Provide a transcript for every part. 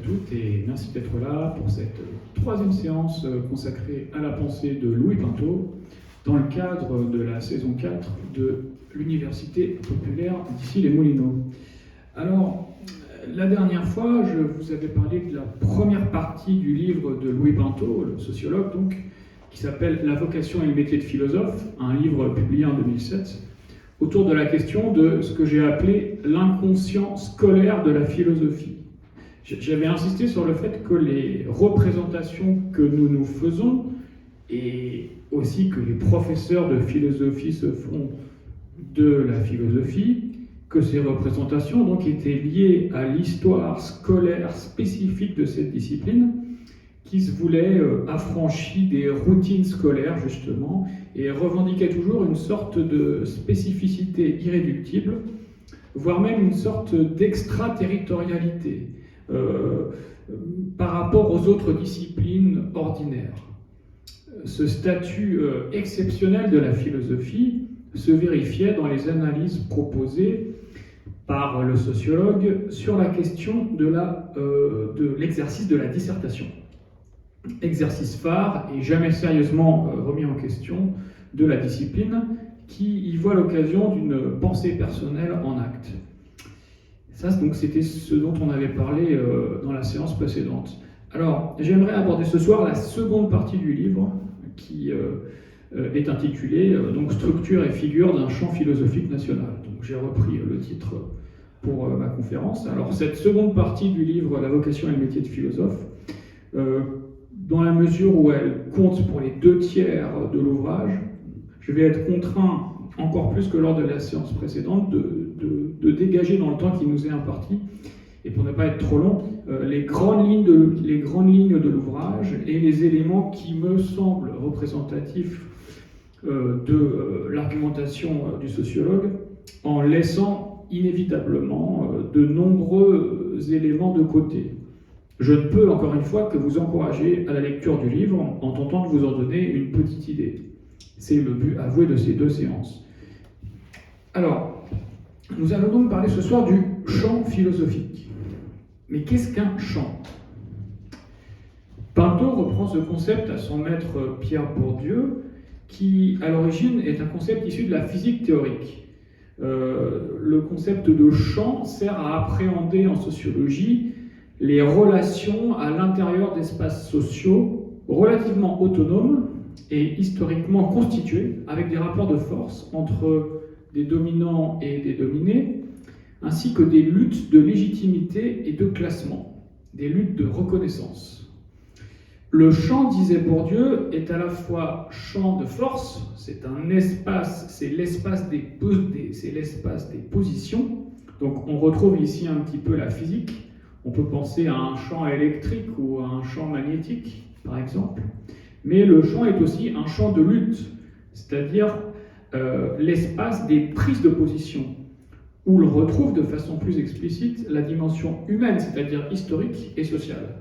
toutes et merci d'être là pour cette troisième séance consacrée à la pensée de Louis Pinto dans le cadre de la saison 4 de l'Université populaire d'Issy-les-Moulineaux. Alors, la dernière fois, je vous avais parlé de la première partie du livre de Louis Pinto, le sociologue donc, qui s'appelle « La vocation et le métier de philosophe », un livre publié en 2007, autour de la question de ce que j'ai appelé l'inconscient scolaire de la philosophie. J'avais insisté sur le fait que les représentations que nous nous faisons, et aussi que les professeurs de philosophie se font de la philosophie, que ces représentations donc étaient liées à l'histoire scolaire spécifique de cette discipline, qui se voulait affranchie des routines scolaires, justement, et revendiquait toujours une sorte de spécificité irréductible, voire même une sorte d'extraterritorialité par rapport aux autres disciplines ordinaires. Ce statut exceptionnel de la philosophie se vérifiait dans les analyses proposées par le sociologue sur la question de l'exercice de la dissertation. Exercice phare et jamais sérieusement remis en question de la discipline qui y voit l'occasion d'une pensée personnelle en acte. Ça, donc, c'était ce dont on avait parlé dans la séance précédente. Alors, j'aimerais aborder ce soir la seconde partie du livre qui est intitulée donc, « Structure et figure d'un champ philosophique national ». Donc, j'ai repris le titre pour ma conférence. Alors, cette seconde partie du livre « La vocation et le métier de philosophe », dans la mesure où elle compte pour les 2/3 de l'ouvrage, je vais être contraint, encore plus que lors de la séance précédente, de dégager dans le temps qui nous est imparti, et pour ne pas être trop long, les grandes lignes de l'ouvrage et les éléments qui me semblent représentatifs de l'argumentation du sociologue, en laissant inévitablement de nombreux éléments de côté. Je ne peux, encore une fois, que vous encourager à la lecture du livre en tentant de vous en donner une petite idée. C'est le but avoué de ces deux séances. Alors, nous allons donc parler ce soir du champ philosophique. Mais qu'est-ce qu'un champ ? Pinto reprend ce concept à son maître Pierre Bourdieu, qui, à l'origine, est un concept issu de la physique théorique. Le concept de champ sert à appréhender en sociologie les relations à l'intérieur d'espaces sociaux relativement autonomes et historiquement constitués, avec des rapports de force entre des dominants et des dominés, ainsi que des luttes de légitimité et de classement, des luttes de reconnaissance. Le champ, disait Bourdieu, est à la fois champ de force, c'est un espace, c'est l'espace des positions, donc on retrouve ici un petit peu la physique. On peut penser à un champ électrique ou à un champ magnétique, par exemple. Mais le champ est aussi un champ de lutte, c'est-à-dire l'espace des prises de position, où l'on retrouve de façon plus explicite la dimension humaine, c'est-à-dire historique et sociale.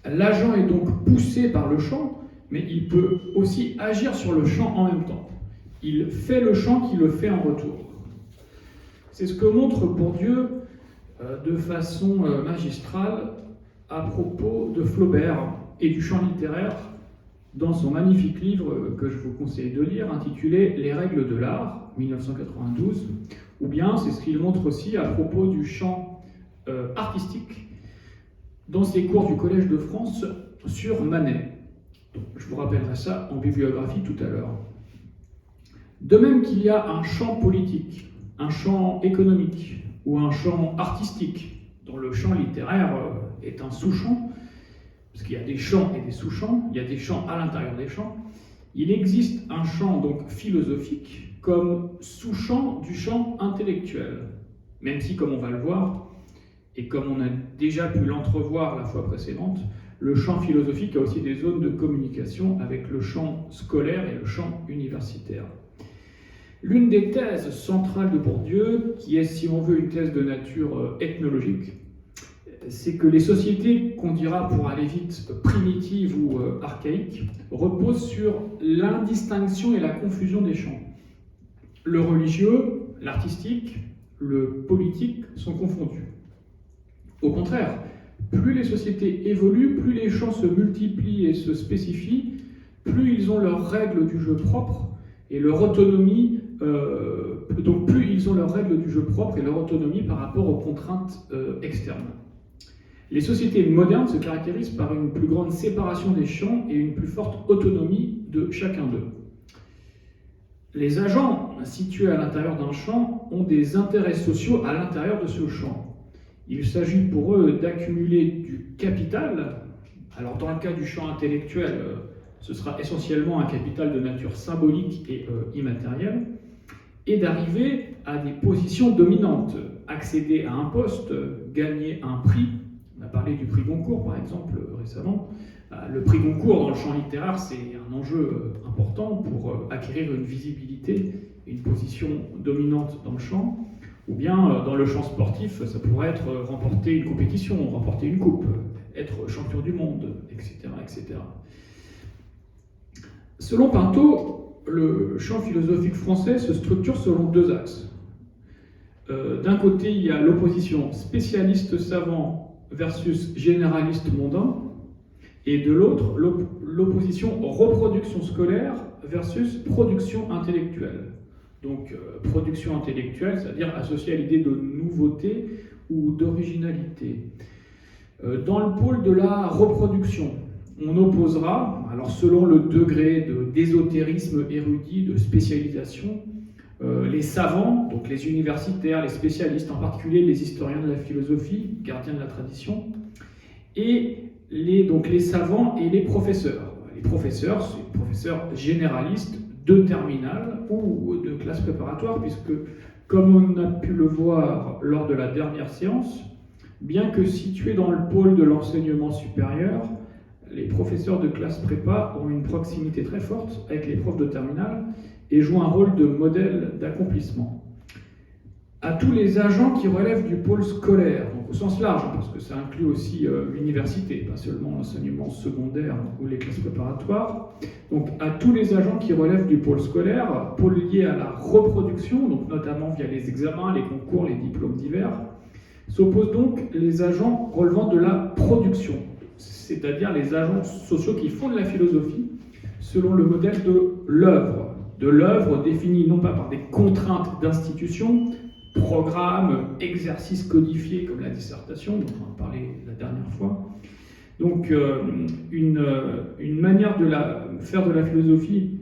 L'agent est donc poussé par le champ, mais il peut aussi agir sur le champ en même temps. Il fait le champ qui le fait en retour. C'est ce que montre Bourdieu de façon magistrale à propos de Flaubert et du champ littéraire dans son magnifique livre que je vous conseille de lire intitulé « Les règles de l'art » 1992, ou bien c'est ce qu'il montre aussi à propos du champ artistique dans ses cours du Collège de France sur Manet. Donc, je vous rappellerai ça en bibliographie tout à l'heure. De même qu'il y a un champ politique, un champ économique, ou un champ artistique, dont le champ littéraire est un sous-champ, parce qu'il y a des champs et des sous-champs, il y a des champs à l'intérieur des champs, il existe un champ donc philosophique comme sous-champ du champ intellectuel, même si, comme on va le voir, et comme on a déjà pu l'entrevoir la fois précédente, le champ philosophique a aussi des zones de communication avec le champ scolaire et le champ universitaire. L'une des thèses centrales de Bourdieu, qui est, si on veut, une thèse de nature ethnologique, c'est que les sociétés, qu'on dira pour aller vite primitives ou archaïques, reposent sur l'indistinction et la confusion des champs. Le religieux, l'artistique, le politique sont confondus. Au contraire, Plus les sociétés évoluent, plus les champs se multiplient et se spécifient, plus ils ont leurs règles du jeu propre et leur autonomie, donc plus ils ont leurs règles du jeu propre et leur autonomie par rapport aux contraintes externes. Les sociétés modernes se caractérisent par une plus grande séparation des champs et une plus forte autonomie de chacun d'eux. Les agents situés à l'intérieur d'un champ ont des intérêts sociaux à l'intérieur de ce champ. Il s'agit pour eux d'accumuler du capital. Alors dans le cas du champ intellectuel, ce sera essentiellement un capital de nature symbolique et immatérielle, et d'arriver à des positions dominantes, accéder à un poste, gagner un prix. On a parlé du prix Goncourt par exemple récemment. Le prix Goncourt dans le champ littéraire, c'est un enjeu important pour acquérir une visibilité, une position dominante dans le champ. Ou bien dans le champ sportif, ça pourrait être remporter une compétition, remporter une coupe, être champion du monde, etc., etc. Selon Pinto, le champ philosophique français se structure selon deux axes. D'un côté, il y a l'opposition spécialiste savant versus généraliste mondain, et de l'autre, l'opposition reproduction scolaire versus production intellectuelle. Donc, production intellectuelle, c'est-à-dire associée à l'idée de nouveauté ou d'originalité. Dans le pôle de la reproduction, on opposera, alors selon le degré d'ésotérisme érudit, de spécialisation, les savants, donc les universitaires, les spécialistes, en particulier les historiens de la philosophie, gardiens de la tradition, et les savants et les professeurs. Les professeurs, c'est les professeurs généralistes de terminale ou de classe préparatoire, puisque, comme on a pu le voir lors de la dernière séance, bien que situés dans le pôle de l'enseignement supérieur, les professeurs de classe prépa ont une proximité très forte avec les profs de terminale et jouent un rôle de modèle d'accomplissement. À tous les agents qui relèvent du pôle scolaire, donc au sens large, parce que ça inclut aussi l'université, pas seulement l'enseignement secondaire ou les classes préparatoires, donc à tous les agents qui relèvent du pôle scolaire, pôle lié à la reproduction, donc notamment via les examens, les concours, les diplômes divers, s'opposent donc les agents relevant de la production, c'est-à-dire les agents sociaux qui font de la philosophie selon le modèle de l'œuvre définie non pas par des contraintes d'institution, programme, exercice codifié comme la dissertation, dont on a parlé la dernière fois. Donc une manière de faire de la philosophie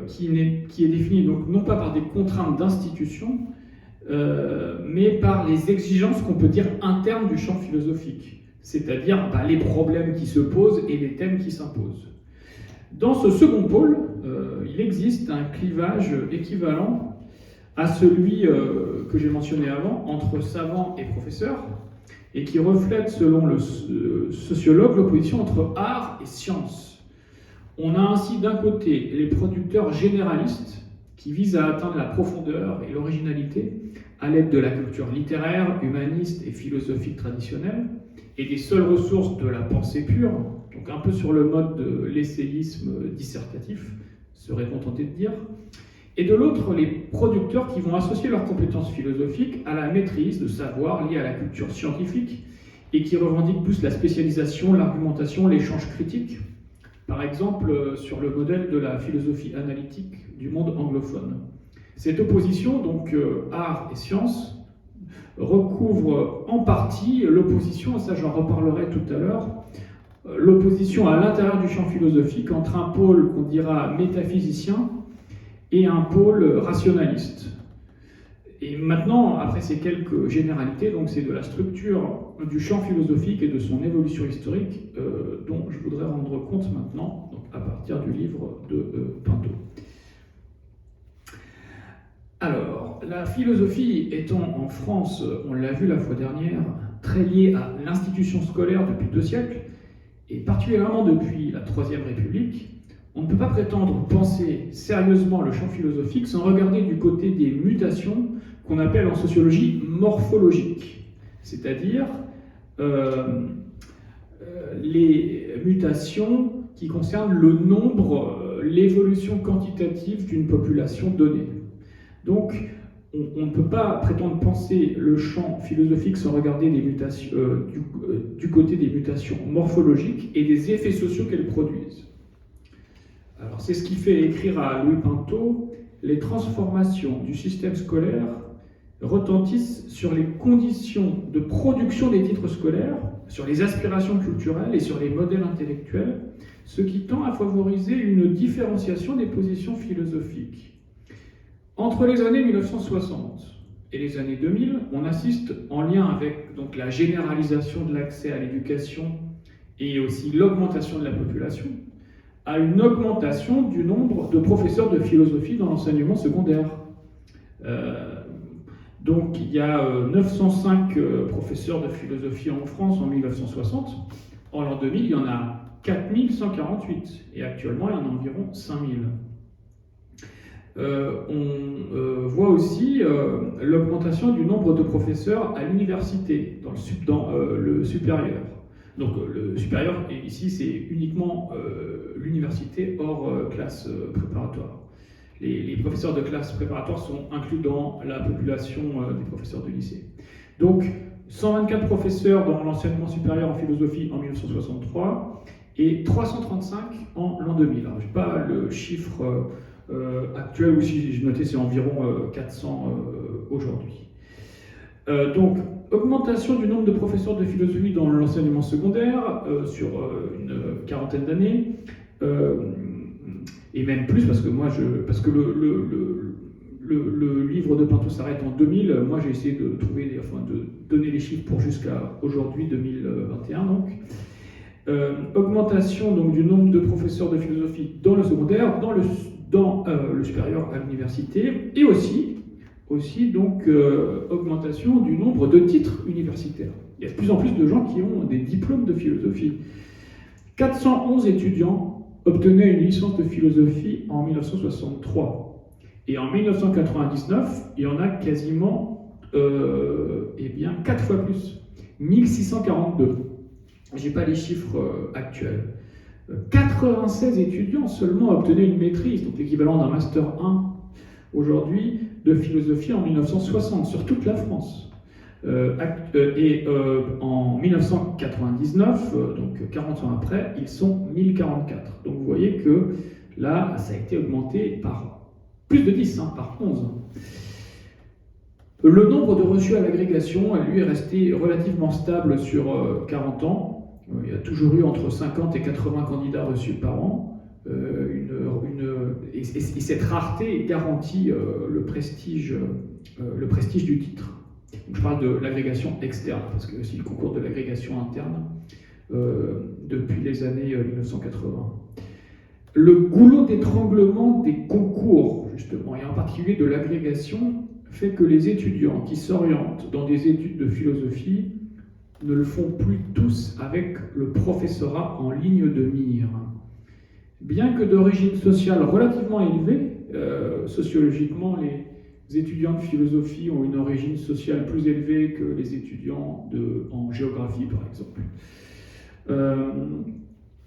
qui est définie donc, non pas par des contraintes d'institution, mais par les exigences qu'on peut dire internes du champ philosophique, c'est-à-dire les problèmes qui se posent et les thèmes qui s'imposent. Dans ce second pôle, il existe un clivage équivalent à celui que j'ai mentionné avant, entre savants et professeurs, et qui reflète, selon le sociologue, l'opposition entre art et science. On a ainsi d'un côté les producteurs généralistes, qui visent à atteindre la profondeur et l'originalité à l'aide de la culture littéraire, humaniste et philosophique traditionnelle, et des seules ressources de la pensée pure, donc un peu sur le mode de l'essayisme dissertatif, serait-on tenté de dire. Et de l'autre, les producteurs qui vont associer leurs compétences philosophiques à la maîtrise de savoir liés à la culture scientifique et qui revendiquent plus la spécialisation, l'argumentation, l'échange critique, par exemple sur le modèle de la philosophie analytique du monde anglophone. Cette opposition, donc art et science, recouvre en partie l'opposition, et ça j'en reparlerai tout à l'heure, l'opposition à l'intérieur du champ philosophique entre un pôle qu'on dira métaphysicien et un pôle rationaliste. Et maintenant, après ces quelques généralités, donc c'est de la structure du champ philosophique et de son évolution historique dont je voudrais rendre compte maintenant, donc à partir du livre de Pinto. Alors, la philosophie étant en France, on l'a vu la fois dernière, très liée à l'institution scolaire depuis 2 siècles, et particulièrement depuis la Troisième République, on ne peut pas prétendre penser sérieusement le champ philosophique sans regarder du côté des mutations qu'on appelle en sociologie morphologiques, c'est-à-dire les mutations qui concernent le nombre, l'évolution quantitative d'une population donnée. Donc, on ne peut pas prétendre penser le champ philosophique sans regarder les mutations, du côté des mutations morphologiques et des effets sociaux qu'elles produisent. Alors, c'est ce qui fait écrire à Louis Pinto: les transformations du système scolaire retentissent sur les conditions de production des titres scolaires, sur les aspirations culturelles et sur les modèles intellectuels, ce qui tend à favoriser une différenciation des positions philosophiques. Entre les années 1960 et les années 2000, on assiste, en lien avec donc, la généralisation de l'accès à l'éducation et aussi l'augmentation de la population, à une augmentation du nombre de professeurs de philosophie dans l'enseignement secondaire. Donc il y a 905 professeurs de philosophie en France en 1960. En l'an 2000, il y en a 4148 et actuellement il y en a environ 5000. On voit aussi l'augmentation du nombre de professeurs à l'université, dans le supérieur. Donc le supérieur, ici, c'est uniquement l'université hors classe préparatoire. Les professeurs de classe préparatoire sont inclus dans la population des professeurs de lycée. Donc 124 professeurs dans l'enseignement supérieur en philosophie en 1963 et 335 en l'an 2000. Alors, je n'ai pas le chiffre actuel, ou si j'ai noté, c'est environ 400 aujourd'hui. Donc, augmentation du nombre de professeurs de philosophie dans l'enseignement secondaire sur une quarantaine d'années, et même plus, parce que le livre de Pinto s'arrête en 2000. Moi, j'ai essayé de donner les chiffres pour jusqu'à aujourd'hui, 2021. Donc, augmentation donc, du nombre de professeurs de philosophie dans le secondaire, dans le supérieur à l'université, et aussi donc, augmentation du nombre de titres universitaires. Il y a de plus en plus de gens qui ont des diplômes de philosophie. 411 étudiants obtenaient une licence de philosophie en 1963. Et en 1999, il y en a quasiment 4 fois plus. 1642. Je n'ai pas les chiffres actuels. 96 étudiants seulement obtenaient une maîtrise, donc l'équivalent d'un Master 1 aujourd'hui, de philosophie en 1960, sur toute la France. En 1999, donc 40 ans après, ils sont 1044. Donc vous voyez que là, ça a été augmenté par plus de 10, par 11. Le nombre de reçus à l'agrégation, lui, est resté relativement stable sur 40 ans. Il y a toujours eu entre 50 et 80 candidats reçus par an. Et cette rareté garantit le prestige du titre. Donc je parle de l'agrégation externe, parce que aussi le concours de l'agrégation interne depuis les années 1980. Le goulot d'étranglement des concours, justement, et en particulier de l'agrégation, fait que les étudiants qui s'orientent dans des études de philosophie ne le font plus tous avec le professorat en ligne de mire. Bien que d'origine sociale relativement élevée, sociologiquement, les étudiants de philosophie ont une origine sociale plus élevée que les étudiants en géographie, par exemple.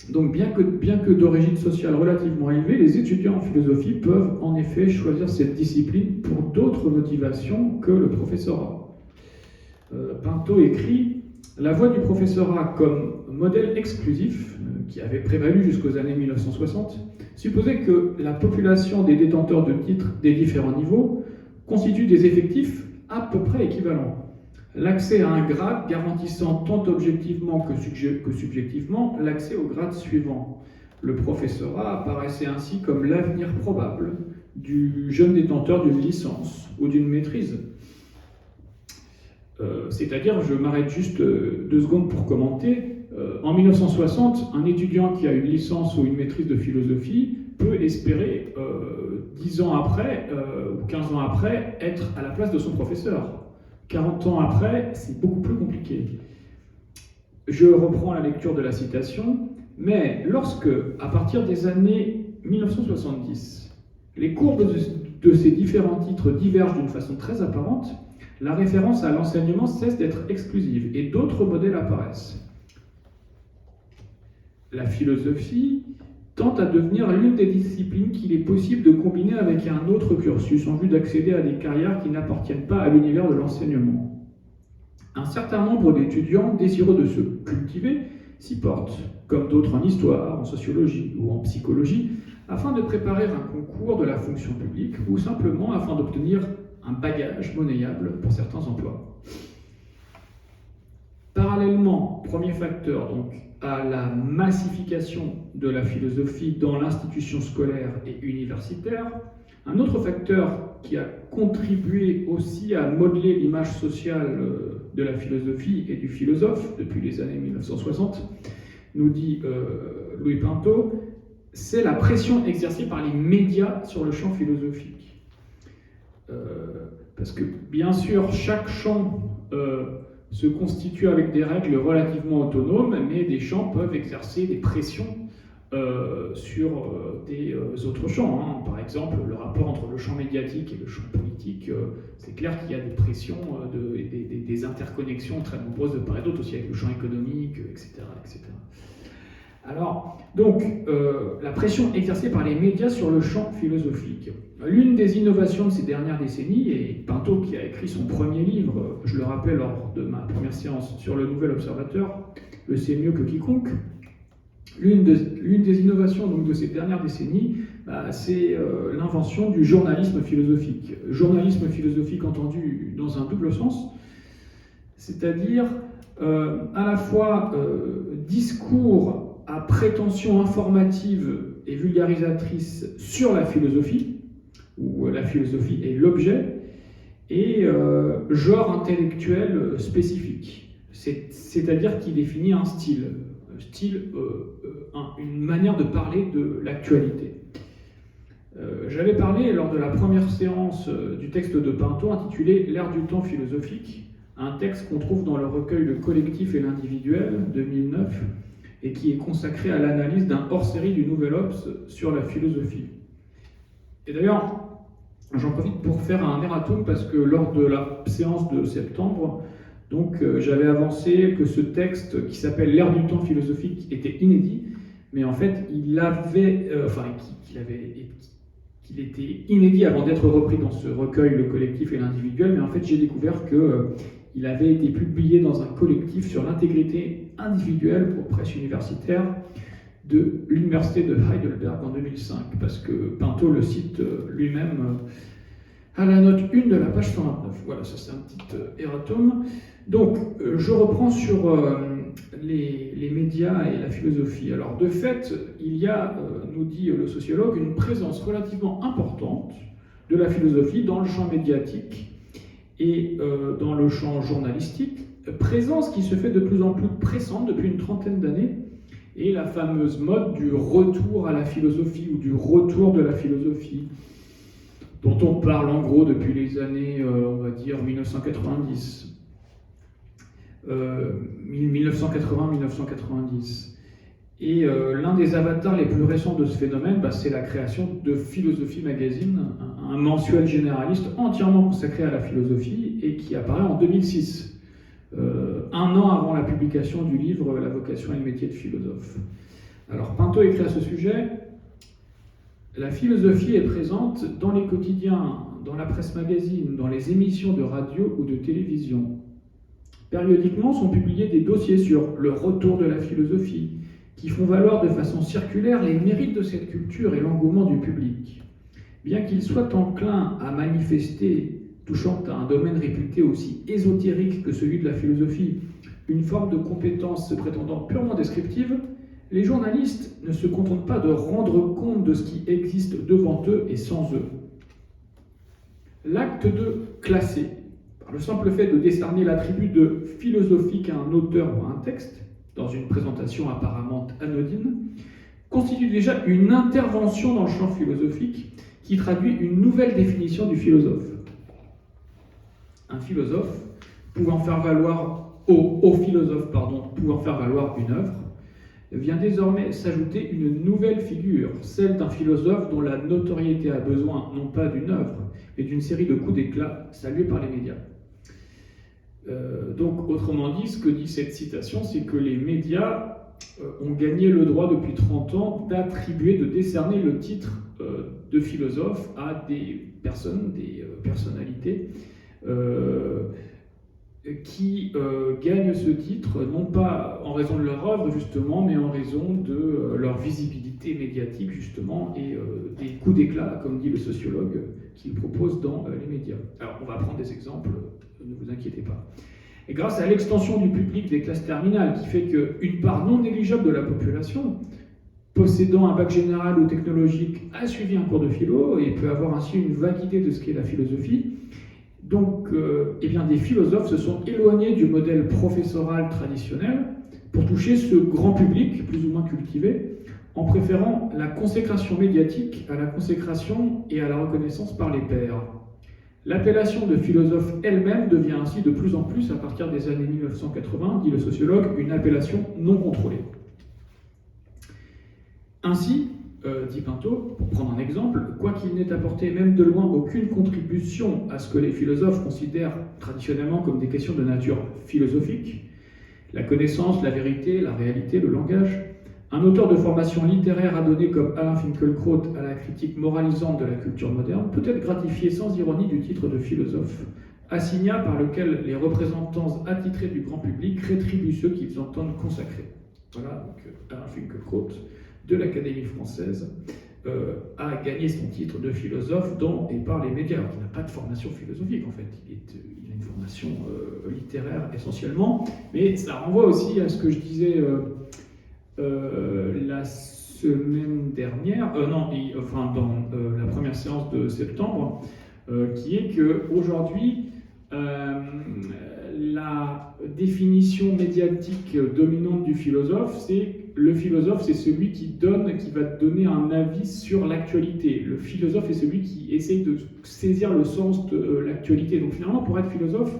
Donc, bien que d'origine sociale relativement élevée, les étudiants en philosophie peuvent en effet choisir cette discipline pour d'autres motivations que le professorat. Pinto écrit: la voie du professorat comme modèle exclusif, qui avait prévalu jusqu'aux années 1960, supposait que la population des détenteurs de titres des différents niveaux constitue des effectifs à peu près équivalents. L'accès à un grade garantissant tant objectivement que subjectivement l'accès au grade suivant. Le professorat apparaissait ainsi comme l'avenir probable du jeune détenteur d'une licence ou d'une maîtrise. C'est-à-dire, je m'arrête juste 2 secondes pour commenter. En 1960, un étudiant qui a une licence ou une maîtrise de philosophie peut espérer, 10 ans après ou 15 ans après, être à la place de son professeur. 40 ans après, c'est beaucoup plus compliqué. Je reprends la lecture de la citation, mais lorsque, à partir des années 1970, les courbes de ces différents titres divergent d'une façon très apparente, la référence à l'enseignement cesse d'être exclusive et d'autres modèles apparaissent. La philosophie tend à devenir l'une des disciplines qu'il est possible de combiner avec un autre cursus en vue d'accéder à des carrières qui n'appartiennent pas à l'univers de l'enseignement. Un certain nombre d'étudiants désireux de se cultiver s'y portent, comme d'autres en histoire, en sociologie ou en psychologie, afin de préparer un concours de la fonction publique ou simplement afin d'obtenir un bagage monnayable pour certains emplois. Parallèlement, premier facteur, donc, à la massification de la philosophie dans l'institution scolaire et universitaire, un autre facteur qui a contribué aussi à modeler l'image sociale de la philosophie et du philosophe depuis les années 1960, nous dit Louis Pinto, c'est la pression exercée par les médias sur le champ philosophique. Parce que, bien sûr, chaque champ se constitue avec des règles relativement autonomes, mais des champs peuvent exercer des pressions sur des autres champs. Hein. Par exemple, le rapport entre le champ médiatique et le champ politique, c'est clair qu'il y a des pressions, des interconnexions très nombreuses de part et d'autre, aussi avec le champ économique, etc. etc. Alors, donc, la pression exercée par les médias sur le champ philosophique. L'une des innovations de ces dernières décennies, et Pinto qui a écrit son premier livre, je le rappelle lors de ma première séance sur le Nouvel Observateur, le sait mieux que quiconque, l'une des innovations donc, de ces dernières décennies, c'est l'invention du journalisme philosophique. Journalisme philosophique entendu dans un double sens, c'est-à-dire à la fois discours à prétention informative et vulgarisatrice sur la philosophie, où la philosophie est l'objet, et genre intellectuel spécifique, c'est-à-dire qui définit un style, une manière de parler de l'actualité. J'avais parlé lors de la première séance du texte de Pinto intitulé « L'ère du temps philosophique », un texte qu'on trouve dans le recueil Le collectif et l'individuel, 2009, et qui est consacré à l'analyse d'un hors-série du Nouvel Obs sur la philosophie. Et d'ailleurs, j'en profite pour faire un erratum parce que lors de la séance de septembre, donc j'avais avancé que ce texte qui s'appelle L'ère du temps philosophique était inédit, mais en fait qu'il était inédit avant d'être repris dans ce recueil Le collectif et l'individuel, mais en fait j'ai découvert qu'il avait été publié dans un collectif sur l'intégrité individuelle aux presses universitaires de l'université de Heidelberg en 2005, parce que Pinto le cite lui-même à la note 1 de la page 129. Voilà, ça c'est un petit erratum. Donc, je reprends sur les médias et la philosophie. Alors, de fait, il y a, nous dit le sociologue, une présence relativement importante de la philosophie dans le champ médiatique et dans le champ journalistique, présence qui se fait de plus en plus pressante depuis une trentaine d'années, et la fameuse mode du retour à la philosophie ou du retour de la philosophie, dont on parle en gros depuis les années, on va dire, 1990. 1980-1990. Et l'un des avatars les plus récents de ce phénomène, c'est la création de Philosophie Magazine, un mensuel généraliste entièrement consacré à la philosophie et qui apparaît en 2006, un an avant la publication du livre La vocation et le métier de philosophe. Alors Pinto écrit à ce sujet: la philosophie est présente dans les quotidiens, dans la presse magazine, dans les émissions de radio ou de télévision. Périodiquement sont publiés des dossiers sur le retour de la philosophie, qui font valoir de façon circulaire les mérites de cette culture et l'engouement du public. Bien qu'il soit enclin à manifester, touchant à un domaine réputé aussi ésotérique que celui de la philosophie, une forme de compétence se prétendant purement descriptive, les journalistes ne se contentent pas de rendre compte de ce qui existe devant eux et sans eux. L'acte de classer, par le simple fait de décerner l'attribut de philosophique à un auteur ou à un texte, dans une présentation apparemment anodine, constitue déjà une intervention dans le champ philosophique qui traduit une nouvelle définition du philosophe. Un philosophe pouvant faire valoir, pouvant faire valoir une œuvre, vient désormais s'ajouter une nouvelle figure, celle d'un philosophe dont la notoriété a besoin non pas d'une œuvre, mais d'une série de coups d'éclat salués par les médias. Donc, autrement dit, ce que dit cette citation, c'est que les médias ont gagné le droit depuis 30 ans d'attribuer, de décerner le titre de philosophe à des personnes, des personnalités qui gagnent ce titre, non pas en raison de leur œuvre justement, mais en raison de leur visibilité médiatique justement et des coups d'éclat, comme dit le sociologue, qu'il propose dans les médias. Alors on va prendre des exemples, ne vous inquiétez pas. Et grâce à l'extension du public des classes terminales, qui fait qu'une part non négligeable de la population, possédant un bac général ou technologique, a suivi un cours de philo et peut avoir ainsi une vague idée de ce qu'est la philosophie. Donc, eh bien, des philosophes se sont éloignés du modèle professoral traditionnel pour toucher ce grand public, plus ou moins cultivé, en préférant la consécration médiatique à la consécration et à la reconnaissance par les pairs. L'appellation de philosophe elle-même devient ainsi de plus en plus, à partir des années 1980, dit le sociologue, une appellation non contrôlée. Ainsi, dit Pinto, pour prendre un exemple, quoiqu'il n'ait apporté même de loin aucune contribution à ce que les philosophes considèrent traditionnellement comme des questions de nature philosophique, la connaissance, la vérité, la réalité, le langage, un auteur de formation littéraire adonné comme Alain Finkielkraut à la critique moralisante de la culture moderne peut être gratifié sans ironie du titre de philosophe, assignat par lequel les représentants attitrés du grand public rétribuent ceux qu'ils entendent consacrer. Voilà, donc Alain Finkielkraut de l'Académie française a gagné son titre de philosophe dans et par les médias. Alors qu'il n'a pas de formation philosophique en fait, il a une formation littéraire essentiellement, mais ça renvoie aussi à ce que je disais la semaine dernière, dans la première séance de septembre, qui est qu'aujourd'hui, la définition médiatique dominante du philosophe, c'est le philosophe, c'est celui qui va donner un avis sur l'actualité. Le philosophe est celui qui essaye de saisir le sens de l'actualité. Donc finalement, pour être philosophe,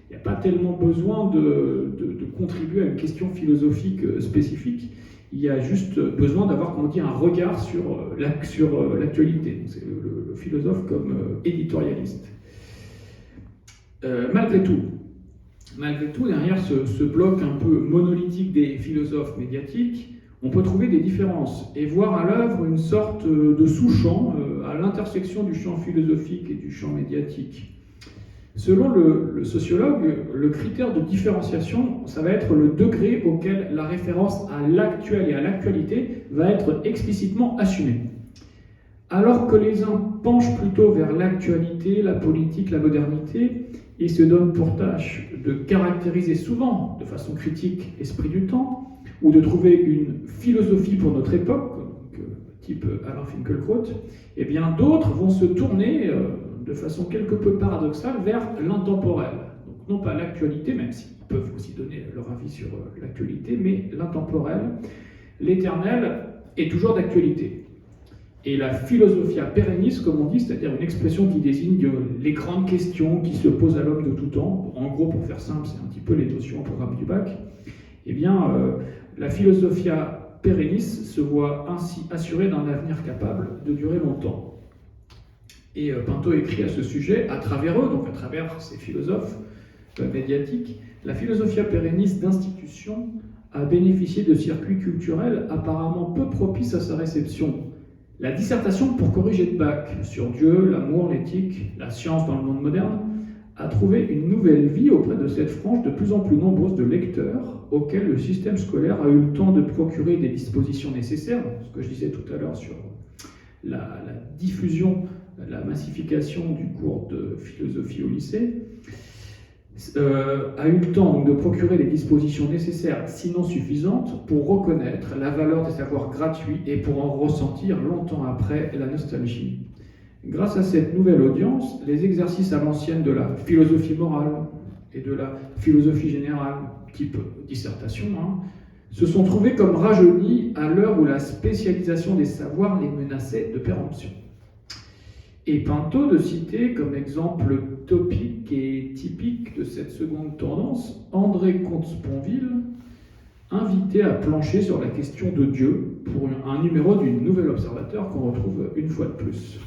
il n'y a pas tellement besoin de contribuer à une question philosophique spécifique. Il y a juste besoin d'avoir, comme on dit, un regard sur l'actualité. Donc c'est le philosophe comme éditorialiste. Malgré tout, derrière ce bloc un peu monolithique des philosophes médiatiques, on peut trouver des différences et voir à l'œuvre une sorte de sous-champ à l'intersection du champ philosophique et du champ médiatique. Selon le sociologue, le critère de différenciation, ça va être le degré auquel la référence à l'actuel et à l'actualité va être explicitement assumée. Alors que les uns penchent plutôt vers l'actualité, la politique, la modernité, et se donnent pour tâche de caractériser souvent, de façon critique, l'esprit du temps, ou de trouver une philosophie pour notre époque, type Alain Finkielkraut, eh bien d'autres vont se tourner de façon quelque peu paradoxale vers l'intemporel. Donc non pas l'actualité, même s'ils peuvent aussi donner leur avis sur l'actualité, mais l'intemporel, l'éternel est toujours d'actualité. Et la philosophia perennis, comme on dit, c'est-à-dire une expression qui désigne les grandes questions qui se posent à l'homme de tout temps, en gros, pour faire simple, c'est un petit peu les notions au programme du bac, eh bien, la philosophia perennis se voit ainsi assurée d'un avenir capable de durer longtemps. Et Pinto écrit à ce sujet, à travers eux, donc à travers ces philosophes médiatiques, la philosophia perennis d'institution a bénéficié de circuits culturels apparemment peu propices à sa réception. La dissertation pour corriger de bac sur Dieu, l'amour, l'éthique, la science dans le monde moderne a trouvé une nouvelle vie auprès de cette frange de plus en plus nombreuse de lecteurs auxquels le système scolaire a eu le temps de procurer des dispositions nécessaires, ce que je disais tout à l'heure sur la diffusion, la massification du cours de philosophie au lycée, a eu le temps donc, de procurer les dispositions nécessaires, sinon suffisantes, pour reconnaître la valeur des savoirs gratuits et pour en ressentir longtemps après la nostalgie. Grâce à cette nouvelle audience, les exercices à l'ancienne de la philosophie morale et de la philosophie générale, type dissertation, se sont trouvés comme rajeunis à l'heure où la spécialisation des savoirs les menaçait de péremption. Et Pinto de citer comme exemple topique et typique de cette seconde tendance André Comte-Sponville, invité à plancher sur la question de Dieu pour un numéro du Nouvel Observateur qu'on retrouve une fois de plus.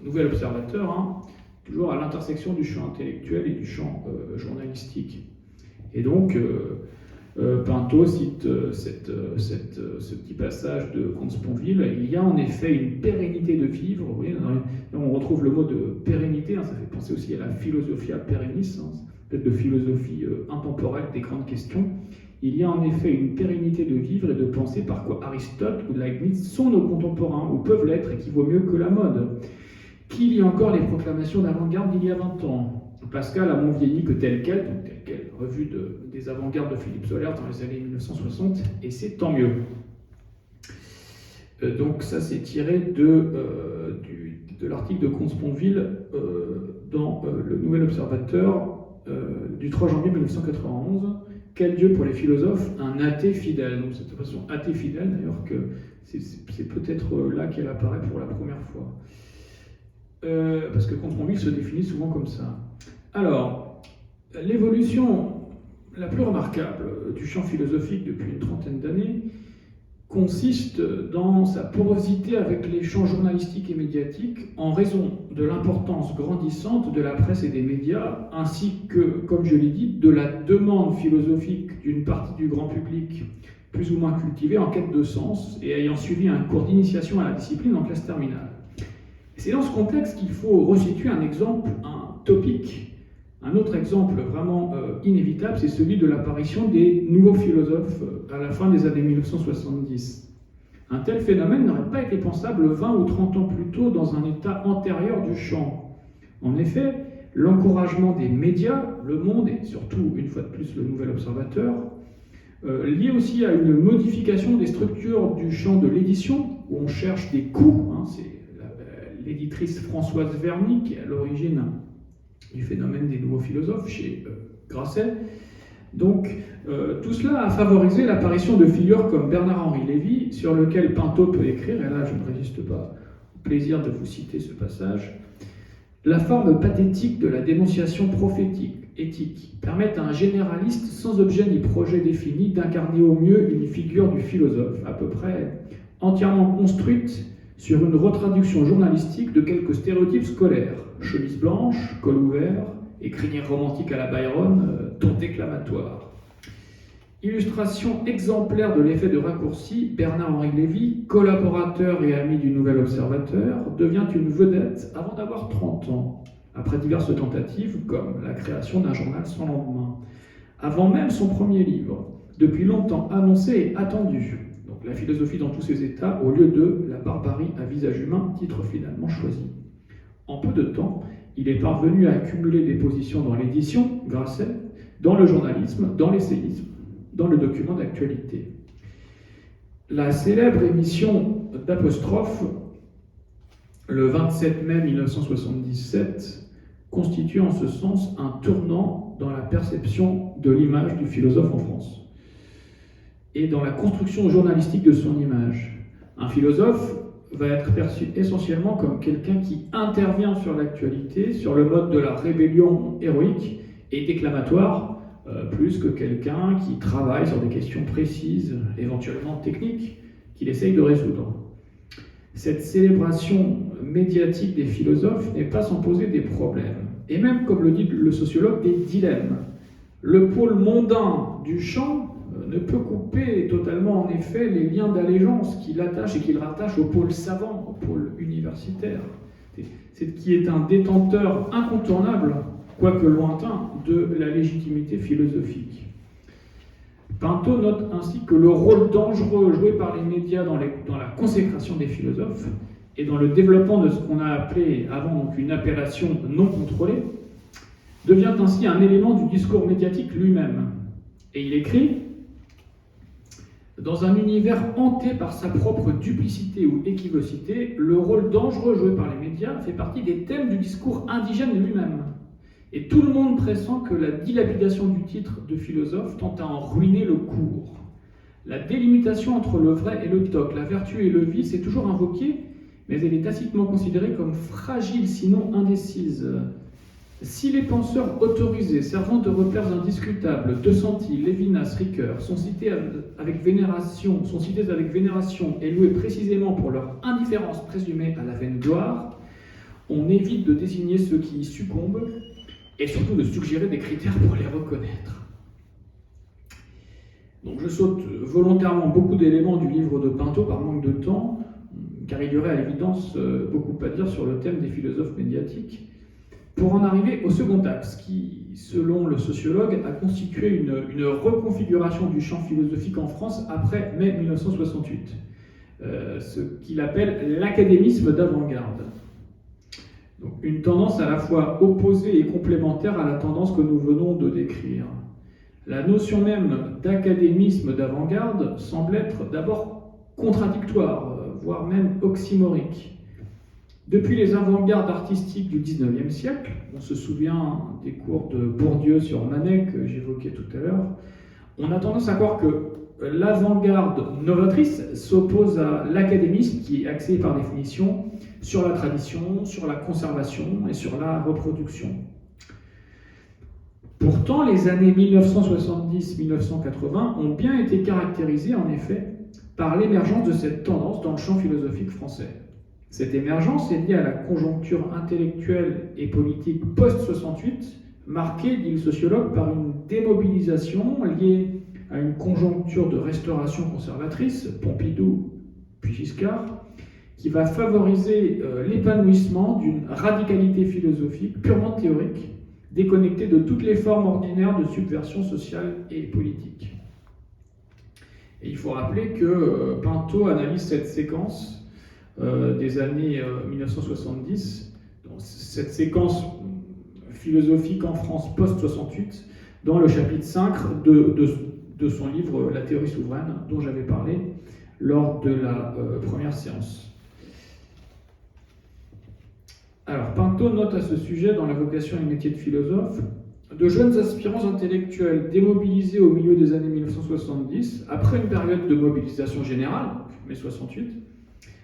Nouvel Observateur, toujours à l'intersection du champ intellectuel et du champ journalistique. Et donc, Pinto cite ce petit passage de Comte Sponville. Il y a en effet une pérennité de vivre. Vous voyez, on retrouve le mot de pérennité, ça fait penser aussi à la philosophia perennis, peut-être de philosophie intemporelle des grandes questions. Il y a en effet une pérennité de vivre et de penser par quoi Aristote ou Leibniz sont nos contemporains, ou peuvent l'être, et qui vaut mieux que la mode. Qui lit encore les proclamations d'avant-garde d'il y a 20 ans? Pascal a moins vieilli que tel quel, revue des avant-gardes de Philippe Solers dans les années 1960, et c'est tant mieux. Donc ça c'est tiré de l'article de Comte Sponville dans le Nouvel Observateur du 3 janvier 1991. Quel Dieu pour les philosophes? Un athée fidèle. Donc cette expression athée fidèle, d'ailleurs, que c'est peut-être là qu'elle apparaît pour la première fois. Parce que Comte Sponville se définit souvent comme ça. Alors, l'évolution la plus remarquable du champ philosophique depuis une trentaine d'années consiste dans sa porosité avec les champs journalistiques et médiatiques en raison de l'importance grandissante de la presse et des médias, ainsi que, comme je l'ai dit, de la demande philosophique d'une partie du grand public plus ou moins cultivée en quête de sens et ayant suivi un cours d'initiation à la discipline en classe terminale. C'est dans ce contexte qu'il faut resituer un exemple, un topic. Un autre exemple vraiment inévitable, c'est celui de l'apparition des nouveaux philosophes à la fin des années 1970. Un tel phénomène n'aurait pas été pensable 20 ou 30 ans plus tôt dans un état antérieur du champ. En effet, l'encouragement des médias, Le Monde et surtout, une fois de plus, le Nouvel Observateur, lié aussi à une modification des structures du champ de l'édition, où on cherche des coûts, c'est l'éditrice Françoise Verny qui est à l'origine du phénomène des nouveaux philosophes chez Grasset. Donc, tout cela a favorisé l'apparition de figures comme Bernard-Henri Lévy, sur lequel Pinto peut écrire, et là je ne résiste pas au plaisir de vous citer ce passage. La forme pathétique de la dénonciation prophétique, éthique, permet à un généraliste sans objet ni projet défini d'incarner au mieux une figure du philosophe, à peu près entièrement construite sur une retraduction journalistique de quelques stéréotypes scolaires, chemise blanche, col ouvert, et crinière romantique à la Byron, ton déclamatoire. Illustration exemplaire de l'effet de raccourci, Bernard-Henri Lévy, collaborateur et ami du Nouvel Observateur, devient une vedette avant d'avoir 30 ans, après diverses tentatives comme la création d'un journal sans lendemain, avant même son premier livre, depuis longtemps annoncé et attendu. Donc la philosophie dans tous ses états, au lieu de la barbarie à visage humain, titre finalement choisi. En peu de temps, il est parvenu à accumuler des positions dans l'édition, Grasset, dans le journalisme, dans l'essayisme, dans le document d'actualité. La célèbre émission d'Apostrophe, le 27 mai 1977, constitue en ce sens un tournant dans la perception de l'image du philosophe en France et dans la construction journalistique de son image. Un philosophe va être perçu essentiellement comme quelqu'un qui intervient sur l'actualité, sur le mode de la rébellion héroïque et déclamatoire, plus que quelqu'un qui travaille sur des questions précises, éventuellement techniques, qu'il essaye de résoudre. Cette célébration médiatique des philosophes n'est pas sans poser des problèmes, et même, comme le dit le sociologue, des dilemmes. Le pôle mondain du champ ne peut couper totalement, en effet, les liens d'allégeance qui l'attachent et qui le rattachent au pôle savant, au pôle universitaire, qui est un détenteur incontournable, quoique lointain, de la légitimité philosophique. Pinto note ainsi que le rôle dangereux joué par les médias dans la consécration des philosophes et dans le développement de ce qu'on a appelé avant donc une appellation non contrôlée, devient ainsi un élément du discours médiatique lui-même. Et il écrit: dans un univers hanté par sa propre duplicité ou équivocité, le rôle dangereux joué par les médias fait partie des thèmes du discours indigène lui-même. Et tout le monde pressent que la dilapidation du titre de philosophe tente à en ruiner le cours. La délimitation entre le vrai et le toc, la vertu et le vice est toujours invoquée, mais elle est tacitement considérée comme fragile, sinon indécise. Si les penseurs autorisés, servant de repères indiscutables, De Santi, Lévinas, Ricoeur, sont cités avec vénération et loués précisément pour leur indifférence présumée à la vaine gloire, on évite de désigner ceux qui y succombent et surtout de suggérer des critères pour les reconnaître. Donc je saute volontairement beaucoup d'éléments du livre de Pinto par manque de temps, car il y aurait à l'évidence beaucoup à dire sur le thème des philosophes médiatiques, pour en arriver au second axe, qui, selon le sociologue, a constitué une reconfiguration du champ philosophique en France après mai 1968, ce qu'il appelle l'académisme d'avant-garde. Donc, une tendance à la fois opposée et complémentaire à la tendance que nous venons de décrire. La notion même d'académisme d'avant-garde semble être d'abord contradictoire, voire même oxymorique. Depuis les avant-gardes artistiques du XIXe siècle, on se souvient des cours de Bourdieu sur Manet que j'évoquais tout à l'heure, on a tendance à croire que l'avant-garde novatrice s'oppose à l'académisme qui est axé par définition sur la tradition, sur la conservation et sur la reproduction. Pourtant, les années 1970-1980 ont bien été caractérisées en effet par l'émergence de cette tendance dans le champ philosophique français. Cette émergence est liée à la conjoncture intellectuelle et politique post-68, marquée, dit le sociologue, par une démobilisation liée à une conjoncture de restauration conservatrice, Pompidou puis Giscard, qui va favoriser l'épanouissement d'une radicalité philosophique purement théorique, déconnectée de toutes les formes ordinaires de subversion sociale et politique. Et il faut rappeler que Pinto analyse cette séquence des années 1970, donc cette séquence philosophique en France post-68, dans le chapitre 5 de son livre La théorie souveraine, dont j'avais parlé lors de la première séance. Alors, Pinto note à ce sujet, dans la vocation et métier de philosophe, de jeunes aspirants intellectuels démobilisés au milieu des années 1970, après une période de mobilisation générale, mai 68,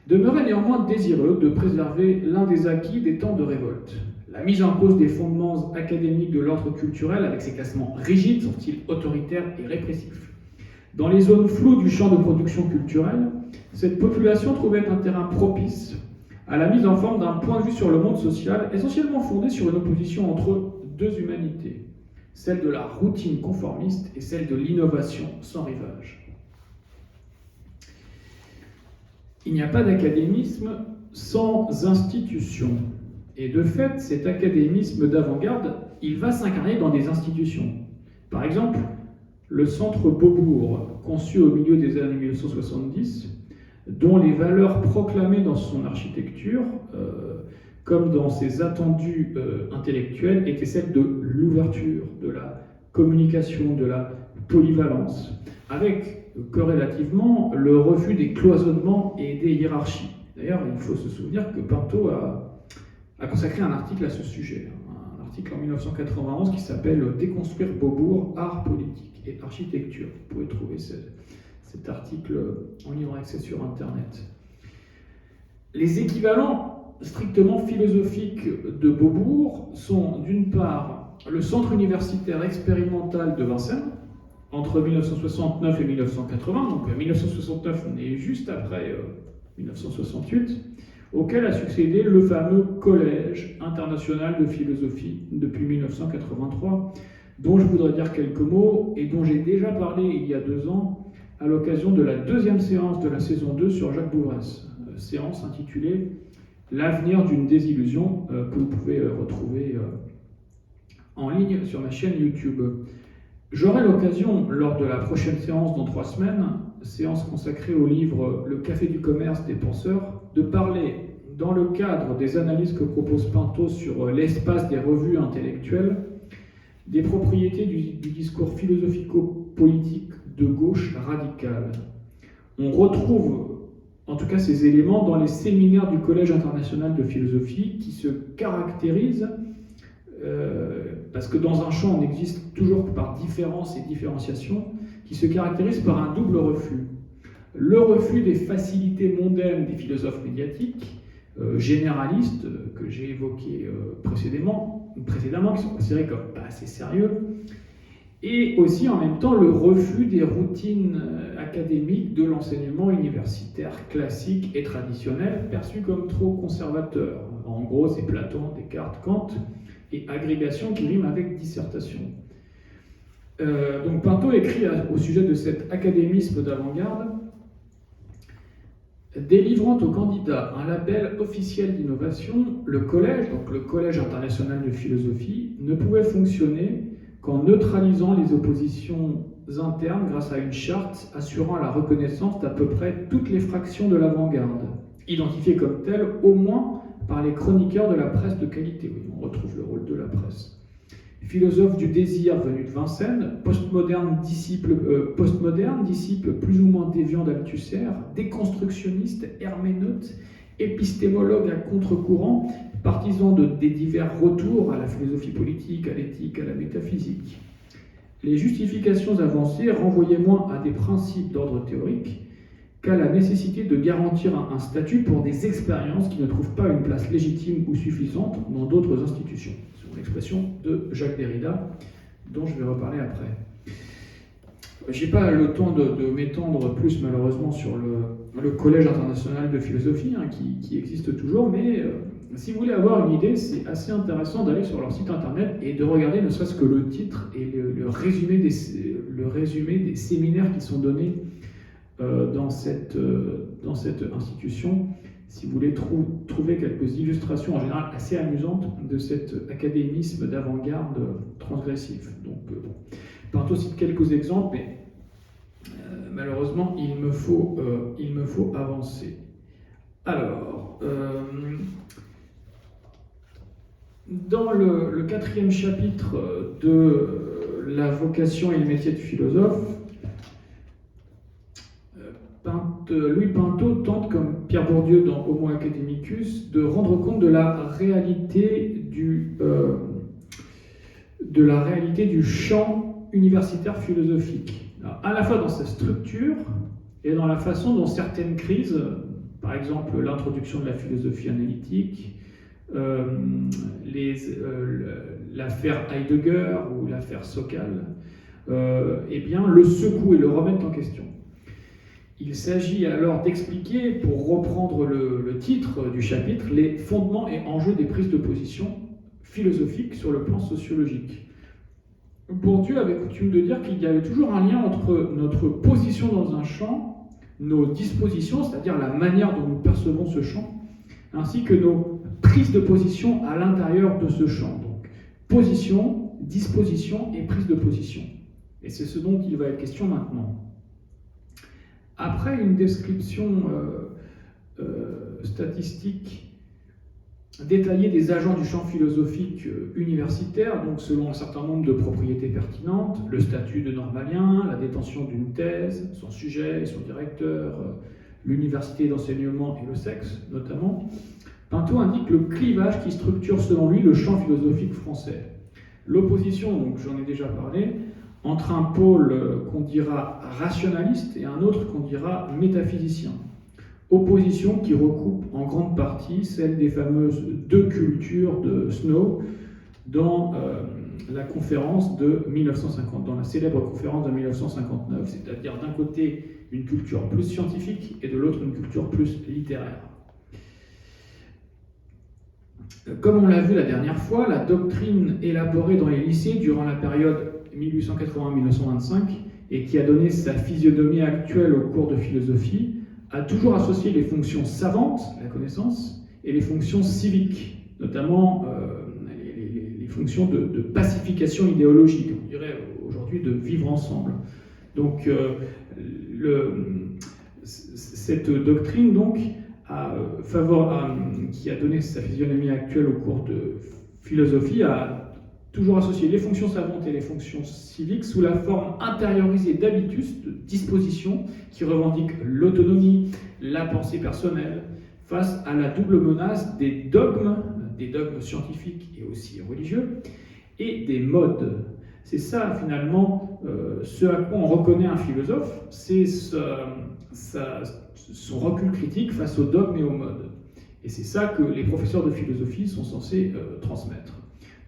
demeuraient néanmoins désireux de préserver l'un des acquis des temps de révolte. La mise en cause des fondements académiques de l'ordre culturel, avec ses classements rigides, son style autoritaire et répressif. Dans les zones floues du champ de production culturelle, cette population trouvait un terrain propice à la mise en forme d'un point de vue sur le monde social, essentiellement fondé sur une opposition entre deux humanités, celle de la routine conformiste et celle de l'innovation sans rivage. Il n'y a pas d'académisme sans institution. Et de fait, cet académisme d'avant-garde, il va s'incarner dans des institutions. Par exemple, le Centre Beaubourg, conçu au milieu des années 1970, dont les valeurs proclamées dans son architecture, comme dans ses attendus intellectuels, étaient celles de l'ouverture, de la communication, de la polyvalence, avec corrélativement le refus des cloisonnements et des hiérarchies. D'ailleurs, il faut se souvenir que Pinto a consacré un article à ce sujet, un article en 1991 qui s'appelle « Déconstruire Beaubourg, art politique et architecture ». Vous pouvez trouver cet article en libre accès sur Internet. Les équivalents strictement philosophiques de Beaubourg sont d'une part le centre universitaire expérimental de Vincennes, entre 1969 et 1980, donc 1969 on est juste après 1968, auquel a succédé le fameux Collège international de philosophie depuis 1983, dont je voudrais dire quelques mots et dont j'ai déjà parlé il y a 2 ans à l'occasion de la 2e séance de la saison 2 sur Jacques Bouvresse, séance intitulée « L'avenir d'une désillusion » que vous pouvez retrouver en ligne sur ma chaîne YouTube. J'aurai l'occasion, lors de la prochaine séance dans 3 semaines, séance consacrée au livre « Le café du commerce des penseurs », de parler, dans le cadre des analyses que propose Pinto sur l'espace des revues intellectuelles, des propriétés du discours philosophico-politique de gauche radicale. On retrouve en tout cas ces éléments dans les séminaires du Collège international de philosophie qui se caractérisent, parce que dans un champ on existe toujours par différence et différenciation, qui se caractérise par un double refus. Le refus des facilités mondaines des philosophes médiatiques, généralistes, que j'ai évoqués précédemment, qui sont considérés comme pas assez sérieux, et aussi en même temps le refus des routines académiques de l'enseignement universitaire classique et traditionnel, perçu comme trop conservateur. En gros, c'est Platon, Descartes, Kant, et agrégation qui rime avec dissertation. Donc Pinto écrit au sujet de cet académisme d'avant-garde: délivrant aux candidats un label officiel d'innovation, le collège, donc le Collège international de philosophie, ne pouvait fonctionner qu'en neutralisant les oppositions internes grâce à une charte assurant la reconnaissance d'à peu près toutes les fractions de l'avant-garde, identifiées comme telles au moins par les chroniqueurs de la presse de qualité. Oui, on retrouve le rôle de la presse. Philosophe du désir venu de Vincennes, postmoderne, disciple plus ou moins déviant d'Althusser, déconstructionniste, herméneute, épistémologue à contre-courant, partisan des divers retours à la philosophie politique, à l'éthique, à la métaphysique. Les justifications avancées renvoyaient moins à des principes d'ordre théorique qu'à la nécessité de garantir un statut pour des expériences qui ne trouvent pas une place légitime ou suffisante dans d'autres institutions. C'est une expression de Jacques Derrida, dont je vais reparler après. Je n'ai pas le temps de m'étendre plus malheureusement sur le Collège international de philosophie, qui existe toujours, mais si vous voulez avoir une idée, c'est assez intéressant d'aller sur leur site internet et de regarder ne serait-ce que le titre et le résumé des séminaires qui sont donnés dans cette institution, si vous voulez trouver quelques illustrations en général assez amusantes de cet académisme d'avant-garde transgressif. Donc, bon. Pinto cite quelques exemples, mais malheureusement, il me faut avancer. Alors, dans le 4e chapitre de la vocation et le métier de philosophe, Louis Pinto tente, comme Pierre Bourdieu dans Homo Academicus, de rendre compte de la réalité du champ universitaire philosophique. Alors, à la fois dans sa structure et dans la façon dont certaines crises, par exemple l'introduction de la philosophie analytique, l'affaire Heidegger ou l'affaire Sokal, eh bien, le secouent et le remettent en question. Il s'agit alors d'expliquer, pour reprendre le titre du chapitre, les fondements et enjeux des prises de position philosophiques sur le plan sociologique. Bourdieu avait coutume de dire qu'il y avait toujours un lien entre notre position dans un champ, nos dispositions, c'est-à-dire la manière dont nous percevons ce champ, ainsi que nos prises de position à l'intérieur de ce champ. Donc, position, disposition et prise de position. Et c'est ce dont il va être question maintenant. Après une description statistique détaillée des agents du champ philosophique universitaire, donc selon un certain nombre de propriétés pertinentes, le statut de normalien, la détention d'une thèse, son sujet et son directeur, l'université d'enseignement et le sexe notamment, Pinto indique le clivage qui structure selon lui le champ philosophique français. L'opposition, donc j'en ai déjà parlé, entre un pôle qu'on dira rationaliste et un autre qu'on dira métaphysicien. Opposition qui recoupe en grande partie celle des fameuses deux cultures de Snow dans la conférence de 1950, dans la célèbre conférence de 1959, c'est-à-dire d'un côté une culture plus scientifique et de l'autre une culture plus littéraire. Comme on l'a vu la dernière fois, la doctrine élaborée dans les lycées durant la période 1880-1925 et qui a donné sa physionomie actuelle au cours de philosophie a toujours associé les fonctions savantes, la connaissance, et les fonctions civiques, notamment les fonctions de pacification idéologique, on dirait aujourd'hui de vivre ensemble. Donc cette doctrine donc qui a donné sa physionomie actuelle au cours de philosophie a toujours associé les fonctions savantes et les fonctions civiques sous la forme intériorisée d'habitus, de dispositions qui revendiquent l'autonomie, la pensée personnelle, face à la double menace des dogmes scientifiques et aussi religieux, et des modes. C'est ça, finalement, ce à quoi on reconnaît un philosophe, c'est son recul critique face aux dogmes et aux modes. Et c'est ça que les professeurs de philosophie sont censés transmettre.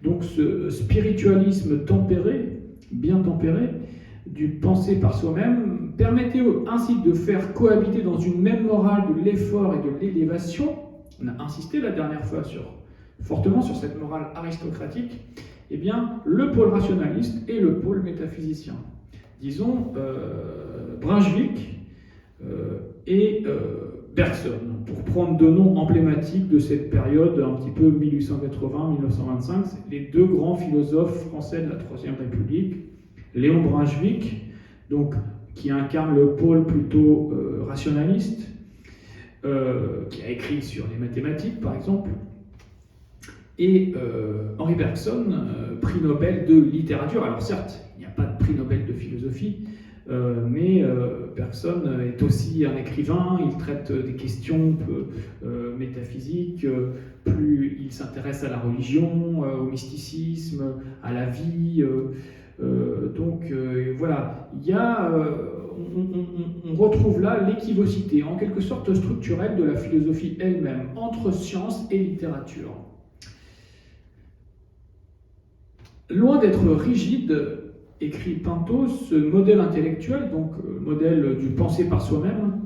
Donc ce spiritualisme tempéré, bien tempéré, du penser par soi-même, permettait ainsi de faire cohabiter dans une même morale de l'effort et de l'élévation. On a insisté la dernière fois fortement sur cette morale aristocratique, Eh bien, le pôle rationaliste et le pôle métaphysicien. Disons, Brunswick et Bergson, pour prendre deux noms emblématiques de cette période, un petit peu 1880-1925, c'est les deux grands philosophes français de la Troisième République. Léon Brunswick, donc, qui incarne le pôle plutôt rationaliste, qui a écrit sur les mathématiques, par exemple, et Henri Bergson, prix Nobel de littérature. Alors certes, il n'y a pas de prix Nobel de philosophie, mais Bergson est aussi un écrivain, il traite des questions métaphysiques, plus il s'intéresse à la religion, au mysticisme, à la vie. Voilà, il y a, on retrouve là l'équivocité, en quelque sorte structurelle, de la philosophie elle-même, entre science et littérature. Loin d'être rigide, écrit Pinto, ce modèle intellectuel, donc modèle du penser par soi-même,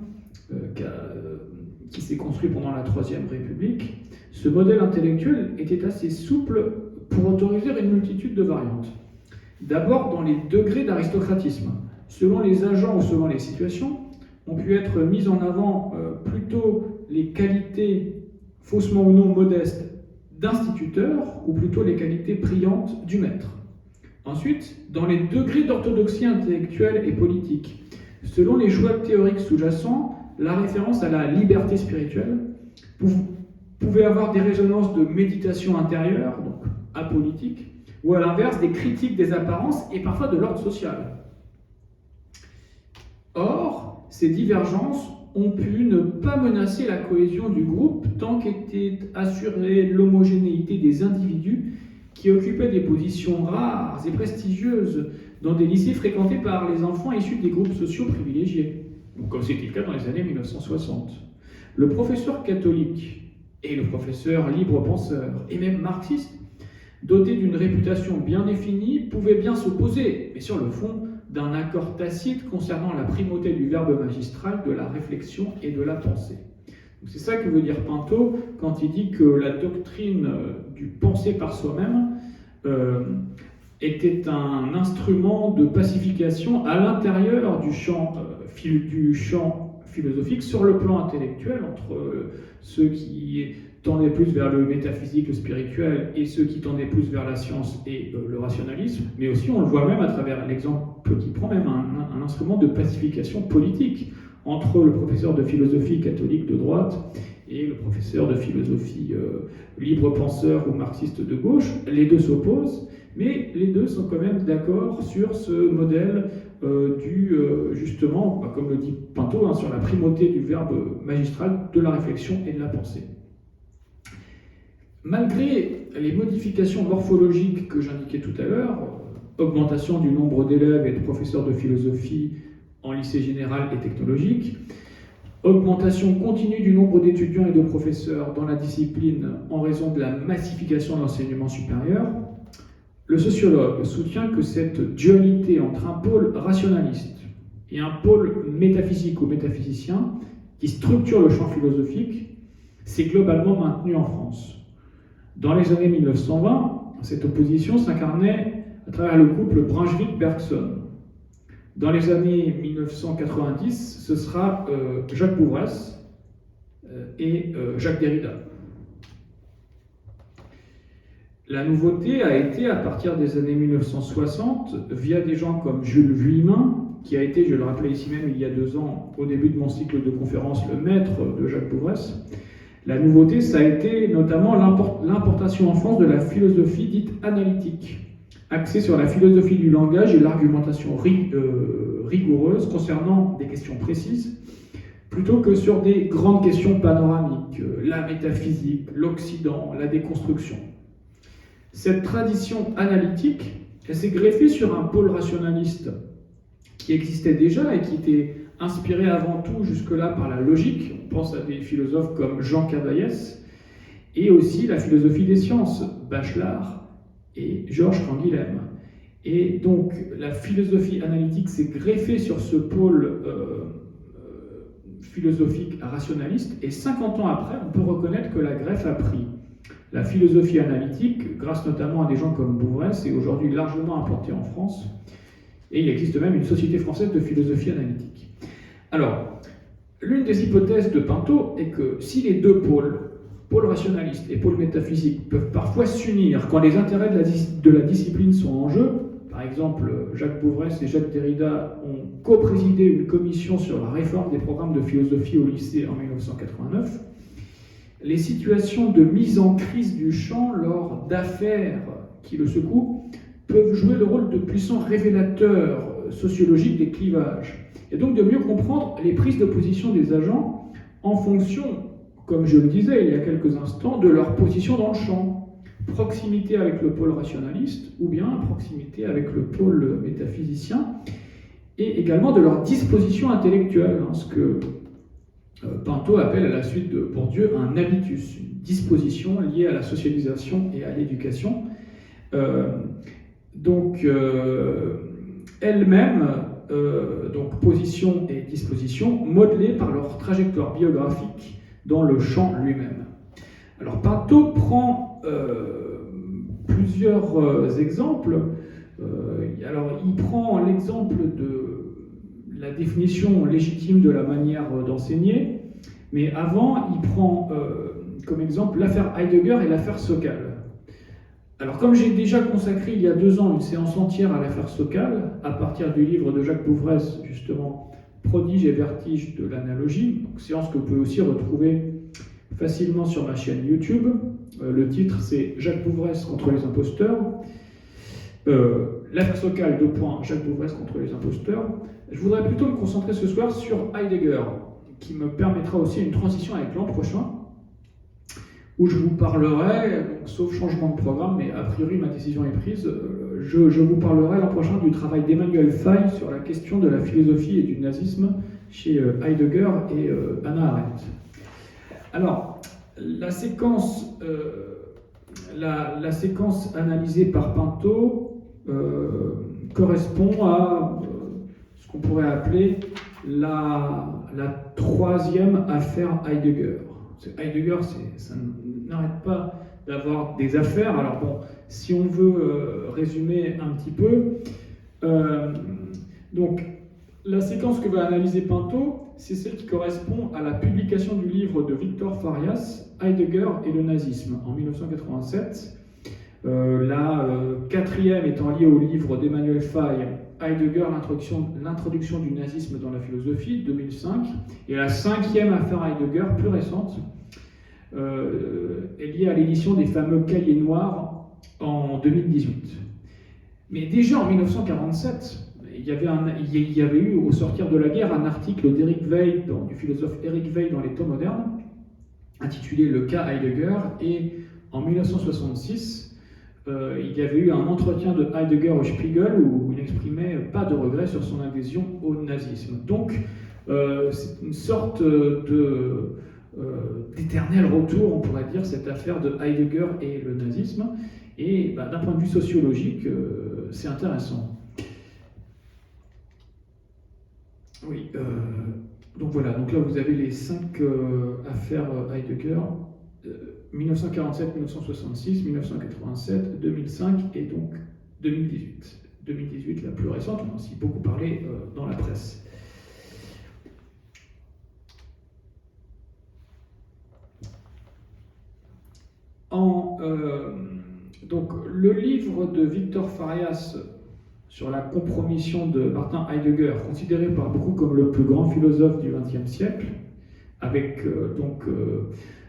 qui s'est construit pendant la Troisième République, ce modèle intellectuel était assez souple pour autoriser une multitude de variantes. D'abord dans les degrés d'aristocratisme. Selon les agents ou selon les situations, ont pu être mises en avant plutôt les qualités, faussement ou non modestes, d'instituteur, ou plutôt les qualités brillantes du maître. Ensuite, dans les degrés d'orthodoxie intellectuelle et politique, selon les choix théoriques sous-jacents, la référence à la liberté spirituelle pouvait avoir des résonances de méditation intérieure, donc apolitique, ou à l'inverse des critiques des apparences et parfois de l'ordre social. Or, ces divergences ont pu ne pas menacer la cohésion du groupe tant qu'était assurée l'homogénéité des individus qui occupaient des positions rares et prestigieuses dans des lycées fréquentés par les enfants issus des groupes sociaux privilégiés, comme c'était le cas dans les années 1960. Le professeur catholique et le professeur libre-penseur, et même marxiste, dotés d'une réputation bien définie, pouvaient bien s'opposer, mais sur le fond, d'un accord tacite concernant la primauté du verbe magistral, de la réflexion et de la pensée. C'est ça que veut dire Pinto quand il dit que la doctrine du penser par soi-même était un instrument de pacification à l'intérieur du champ philosophique sur le plan intellectuel, entre ceux qui tendaient plus vers le métaphysique, le spirituel, et ceux qui tendaient plus vers la science et le rationalisme, mais aussi on le voit même à travers l'exemple qu'il prend, même un instrument de pacification politique entre le professeur de philosophie catholique de droite et le professeur de philosophie libre-penseur ou marxiste de gauche. Les deux s'opposent, mais les deux sont quand même d'accord sur ce modèle justement, comme le dit Pinto, sur la primauté du verbe magistral, de la réflexion et de la pensée. Malgré les modifications morphologiques que j'indiquais tout à l'heure, augmentation du nombre d'élèves et de professeurs de philosophie en lycée général et technologique, augmentation continue du nombre d'étudiants et de professeurs dans la discipline en raison de la massification de l'enseignement supérieur, le sociologue soutient que cette dualité entre un pôle rationaliste et un pôle métaphysique ou métaphysicien qui structure le champ philosophique s'est globalement maintenue en France. Dans les années 1920, cette opposition s'incarnait à travers le couple Brunswick-Bergson. Dans les années 1990, ce sera Jacques Bouvresse et Jacques Derrida. La nouveauté a été, à partir des années 1960, via des gens comme Jules Vuillemin, qui a été, je le rappelais ici même il y a 2 ans, au début de mon cycle de conférences, le maître de Jacques Bouvresse. La nouveauté, ça a été notamment l'importation en France de la philosophie dite analytique, axée sur la philosophie du langage et l'argumentation rigoureuse concernant des questions précises, plutôt que sur des grandes questions panoramiques, la métaphysique, l'Occident, la déconstruction. Cette tradition analytique, elle s'est greffée sur un pôle rationaliste qui existait déjà et qui était inspiré avant tout jusque-là par la logique. On pense à des philosophes comme Jean Cavaillès, et aussi la philosophie des sciences, Bachelard et Georges Canguilhem. Et donc la philosophie analytique s'est greffée sur ce pôle philosophique rationaliste, et 50 ans après, on peut reconnaître que la greffe a pris. la philosophie analytique, grâce notamment à des gens comme Bouvresse, est aujourd'hui largement implantée en France. Et il existe même une société française de philosophie analytique. Alors, l'une des hypothèses de Pinto est que si les deux pôles, pôle rationaliste et pôle métaphysique, peuvent parfois s'unir quand les intérêts de la discipline sont en jeu, par exemple, Jacques Bouvresse et Jacques Derrida ont co-présidé une commission sur la réforme des programmes de philosophie au lycée en 1989. Les situations de mise en crise du champ lors d'affaires qui le secouent peuvent jouer le rôle de puissants révélateurs sociologiques des clivages, et donc de mieux comprendre les prises de position des agents en fonction, comme je le disais il y a quelques instants, de leur position dans le champ. Proximité avec le pôle rationaliste ou bien proximité avec le pôle métaphysicien, et également de leur disposition intellectuelle, ce que Pinto appelle à la suite de Bourdieu un habitus, une disposition liée à la socialisation et à l'éducation. Elle-même, donc position et disposition, modelées par leur trajectoire biographique dans le champ lui-même. Alors Pinto prend plusieurs exemples. Alors il prend l'exemple de la définition légitime de la manière d'enseigner, mais avant il prend comme exemple l'affaire Heidegger et l'affaire Sokal. Alors comme j'ai déjà consacré il y a 2 ans une séance entière à l'affaire Sokal, à partir du livre de Jacques Bouvresse, justement, Prodige et vertige de l'analogie, séance que vous pouvez aussi retrouver facilement sur ma chaîne YouTube. Le titre c'est Jacques Bouvresse contre les imposteurs. L'affaire Sokal, Jacques Bouvresse contre les imposteurs. Je voudrais plutôt me concentrer ce soir sur Heidegger, qui me permettra aussi une transition avec l'an prochain, où je vous parlerai, donc, sauf changement de programme, mais a priori ma décision est prise, je vous parlerai l'an prochain du travail d'Emmanuel Faye sur la question de la philosophie et du nazisme chez Heidegger et Hannah Arendt. Alors, la séquence analysée par Pinto correspond à ce qu'on pourrait appeler la troisième affaire Heidegger. Heidegger, ça n'arrête pas d'avoir des affaires. Alors bon, si on veut résumer un petit peu, donc la séquence que va analyser Pinto, c'est celle qui correspond à la publication du livre de Victor Farias, Heidegger et le nazisme, en 1987. La quatrième étant liée au livre d'Emmanuel Faye, Heidegger, l'introduction du nazisme dans la philosophie, 2005. Et la cinquième affaire Heidegger, plus récente, est liée à l'édition des fameux Cahiers noirs en 2018. Mais déjà en 1947, il y avait eu, au sortir de la guerre, un article d'Eric Weil, du philosophe Eric Weil dans les temps modernes, intitulé Le cas Heidegger, et en 1966, il y avait eu un entretien de Heidegger au Spiegel où il n'exprimait pas de regret sur son adhésion au nazisme. Donc, c'est une sorte d'éternel retour, on pourrait dire, cette affaire de Heidegger et le nazisme. Et d'un point de vue sociologique, c'est intéressant. Oui, donc voilà, donc là vous avez les 5 affaires Heidegger, 1947, 1966, 1987, 2005 et donc 2018. 2018, la plus récente, on a aussi beaucoup parlé dans la presse. Donc le livre de Victor Farias sur la compromission de Martin Heidegger, considéré par beaucoup comme le plus grand philosophe du XXe siècle, avec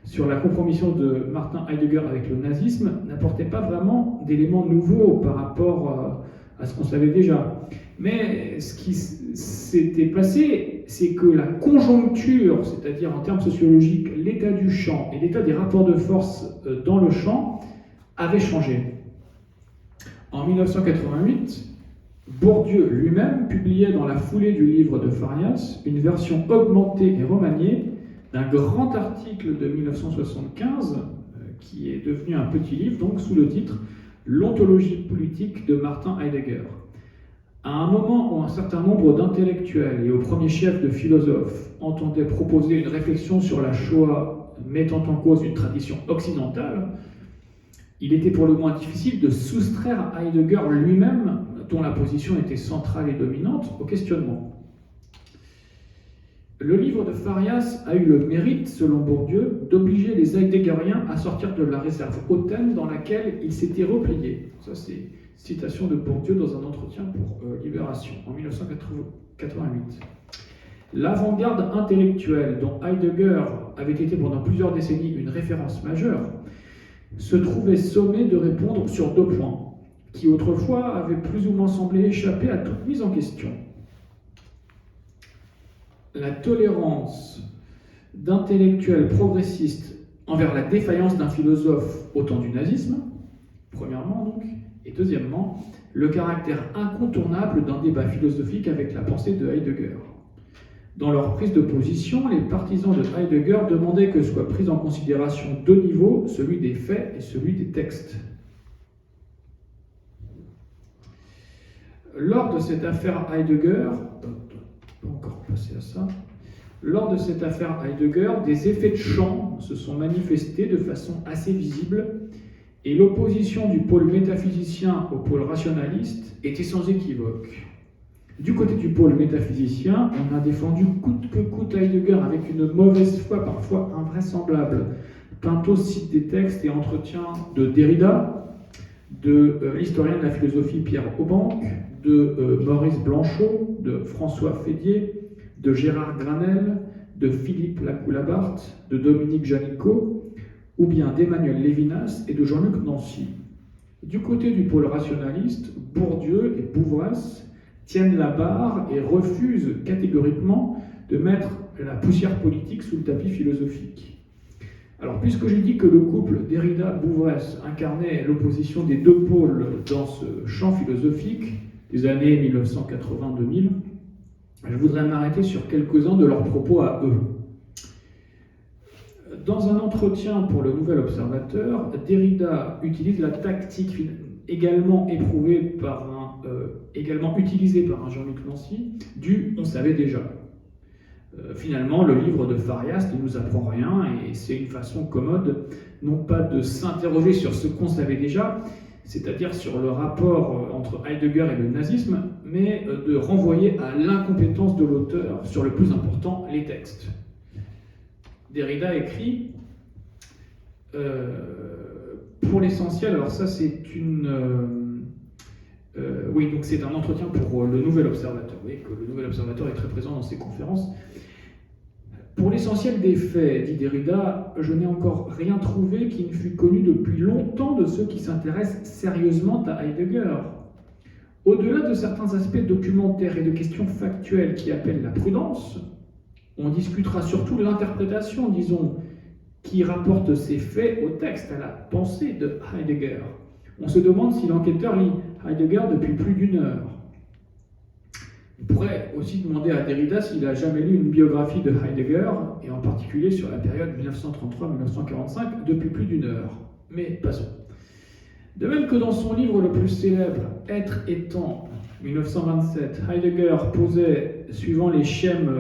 sur la compromission de Martin Heidegger avec le nazisme, n'apportait pas vraiment d'éléments nouveaux par rapport à ce qu'on savait déjà. Mais ce qui s'était passé, c'est que la conjoncture, c'est-à-dire en termes sociologiques, l'état du champ et l'état des rapports de force dans le champ, avait changé. En 1988, Bourdieu lui-même publiait dans la foulée du livre de Farias une version augmentée et remaniée d'un grand article de 1975 qui est devenu un petit livre, donc sous le titre « L'ontologie politique de Martin Heidegger ». À un moment où un certain nombre d'intellectuels et au premier chef de philosophes entendaient proposer une réflexion sur la Shoah mettant en cause une tradition occidentale, Il était pour le moins difficile de soustraire Heidegger lui-même, dont la position était centrale et dominante, au questionnement. Le livre de Farias a eu le mérite, selon Bourdieu, d'obliger les heideggeriens à sortir de la réserve hautaine dans laquelle ils s'étaient repliés. Ça, c'est une citation de Bourdieu dans un entretien pour Libération, en 1988. L'avant-garde intellectuelle, dont Heidegger avait été pendant plusieurs décennies une référence majeure, se trouvait sommée de répondre sur 2 points, qui autrefois avaient plus ou moins semblé échapper à toute mise en question. La tolérance d'intellectuels progressistes envers la défaillance d'un philosophe au temps du nazisme, premièrement donc, et deuxièmement, le caractère incontournable d'un débat philosophique avec la pensée de Heidegger. Dans leur prise de position, les partisans de Heidegger demandaient que soient pris en considération 2 niveaux, celui des faits et celui des textes. Lors de cette affaire Heidegger, encore passer à ça. Lors de cette affaire Heidegger, des effets de champ se sont manifestés de façon assez visible et l'opposition du pôle métaphysicien au pôle rationaliste était sans équivoque. Du côté du pôle métaphysicien, on a défendu coûte que coûte Heidegger avec une mauvaise foi parfois invraisemblable. Pinto cite des textes et entretiens de Derrida, de l'historien de la philosophie Pierre Aubanque, de Maurice Blanchot, de François Fédier, de Gérard Granel, de Philippe Lacoue-Labarthe, de Dominique Janicot, ou bien d'Emmanuel Lévinas et de Jean-Luc Nancy. Du côté du pôle rationaliste, Bourdieu et Bouvras tiennent la barre et refusent catégoriquement de mettre la poussière politique sous le tapis philosophique. Alors, puisque j'ai dit que le couple Derrida-Bouvras incarnait l'opposition des 2 pôles dans ce champ philosophique des années 1980-2000, je voudrais m'arrêter sur quelques-uns de leurs propos à eux. Dans un entretien pour le Nouvel Observateur, Derrida utilise la tactique également utilisée par un Jean-Luc Nancy du « on savait déjà ». Finalement, le livre de Farias ne nous apprend rien et c'est une façon commode, non pas de s'interroger sur ce qu'on savait déjà, c'est-à-dire sur le rapport entre Heidegger et le nazisme, mais de renvoyer à l'incompétence de l'auteur sur le plus important, les textes. Derrida écrit pour l'essentiel, alors ça c'est donc c'est un entretien pour le Nouvel Observateur. Vous voyez que le Nouvel Observateur est très présent dans ses conférences. Pour l'essentiel des faits, dit Derrida, je n'ai encore rien trouvé qui ne fût connu depuis longtemps de ceux qui s'intéressent sérieusement à Heidegger. Au-delà de certains aspects documentaires et de questions factuelles qui appellent la prudence, on discutera surtout l'interprétation, disons, qui rapporte ces faits au texte, à la pensée de Heidegger. On se demande si l'enquêteur lit Heidegger depuis plus d'1 heure. On pourrait aussi demander à Derrida s'il a jamais lu une biographie de Heidegger, et en particulier sur la période 1933-1945, depuis plus d'1 heure. Mais passons. De même que dans son livre le plus célèbre, Être et temps, 1927, Heidegger posait, suivant les schèmes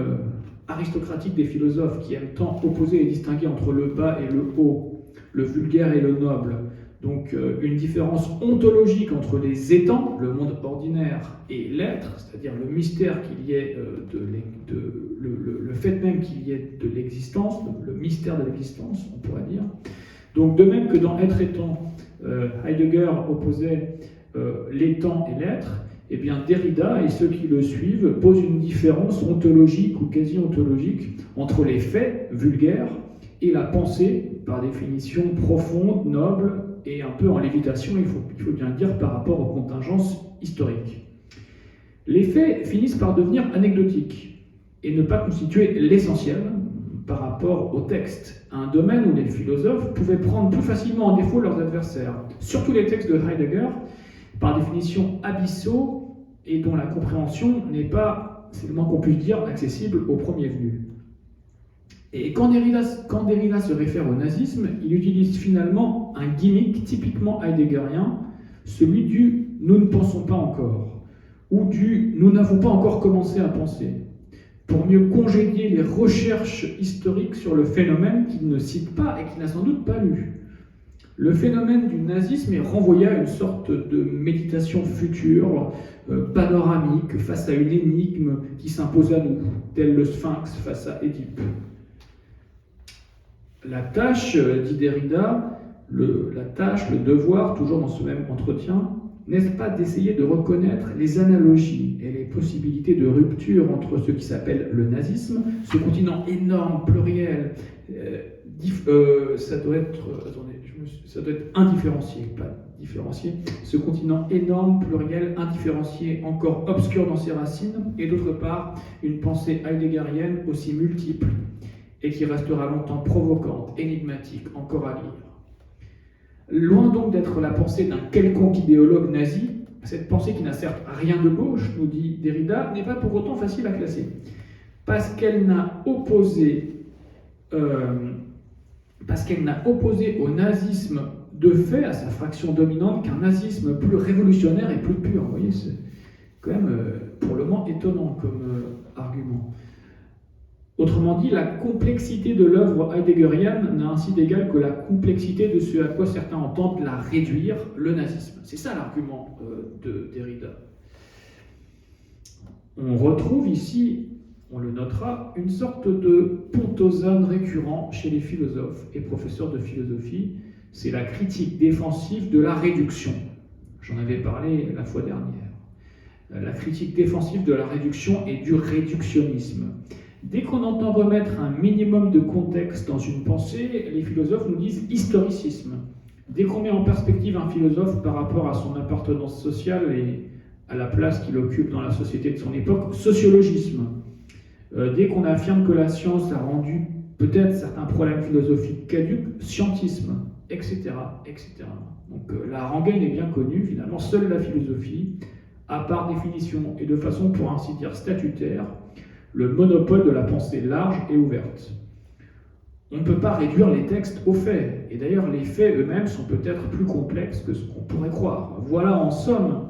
aristocratiques des philosophes qui aiment tant opposer et distinguer entre le bas et le haut, le vulgaire et le noble, donc une différence ontologique entre les étangs, le monde ordinaire, et l'être, c'est-à-dire le mystère qu'il y ait le fait même qu'il y ait de l'existence, le mystère de l'existence, on pourrait dire. Donc de même que dans Être et temps, Heidegger opposait l'étang et l'être, eh bien Derrida et ceux qui le suivent posent une différence ontologique ou quasi-ontologique entre les faits vulgaires et la pensée, par définition profonde, noble et un peu en lévitation, il faut bien le dire, par rapport aux contingences historiques. Les faits finissent par devenir anecdotiques et ne pas constituer l'essentiel par rapport au texte, un domaine où les philosophes pouvaient prendre plus facilement en défaut leurs adversaires. Surtout les textes de Heidegger, par définition abyssaux et dont la compréhension n'est pas, c'est le moins qu'on puisse dire, accessible aux premiers venus. Et quand Derrida se réfère au nazisme, il utilise finalement un gimmick typiquement heideggerien, celui du « nous ne pensons pas encore » ou du « nous n'avons pas encore commencé à penser », pour mieux congédier les recherches historiques sur le phénomène qu'il ne cite pas et qu'il n'a sans doute pas lu. Le phénomène du nazisme est renvoyé à une sorte de méditation future, panoramique, face à une énigme qui s'impose à nous, tel le sphinx face à Édipe. La tâche, dit Derrida, le devoir, toujours dans ce même entretien, n'est-ce pas d'essayer de reconnaître les analogies et les possibilités de rupture entre ce qui s'appelle le nazisme, ce continent énorme, pluriel, ça doit être indifférencié, pas différencié, ce continent énorme, pluriel, indifférencié, encore obscur dans ses racines, et d'autre part, une pensée heideggerienne aussi multiple, et qui restera longtemps provocante, énigmatique, encore à lire. Loin donc d'être la pensée d'un quelconque idéologue nazi, cette pensée qui n'a certes rien de gauche, nous dit Derrida, n'est pas pour autant facile à classer, parce qu'elle n'a opposé au nazisme de fait, à sa fraction dominante, qu'un nazisme plus révolutionnaire et plus pur. Vous voyez, c'est quand même pour le moins étonnant comme argument. Autrement dit, la complexité de l'œuvre heideggerienne n'a ainsi d'égal que la complexité de ce à quoi certains entendent la réduire, le nazisme. C'est ça l'argument de Derrida. On retrouve ici, on le notera, une sorte de pontosane récurrent chez les philosophes et professeurs de philosophie. C'est la critique défensive de la réduction. J'en avais parlé la fois dernière. La critique défensive de la réduction et du réductionnisme. Dès qu'on entend remettre un minimum de contexte dans une pensée, les philosophes nous disent historicisme. Dès qu'on met en perspective un philosophe par rapport à son appartenance sociale et à la place qu'il occupe dans la société de son époque, sociologisme. Dès qu'on affirme que la science a rendu peut-être certains problèmes philosophiques caducs, scientisme, etc. etc. Donc la rengaine est bien connue, finalement, seule la philosophie a par définition et de façon pour ainsi dire statutaire le monopole de la pensée large et ouverte. On ne peut pas réduire les textes aux faits, et d'ailleurs les faits eux-mêmes sont peut-être plus complexes que ce qu'on pourrait croire. Voilà en somme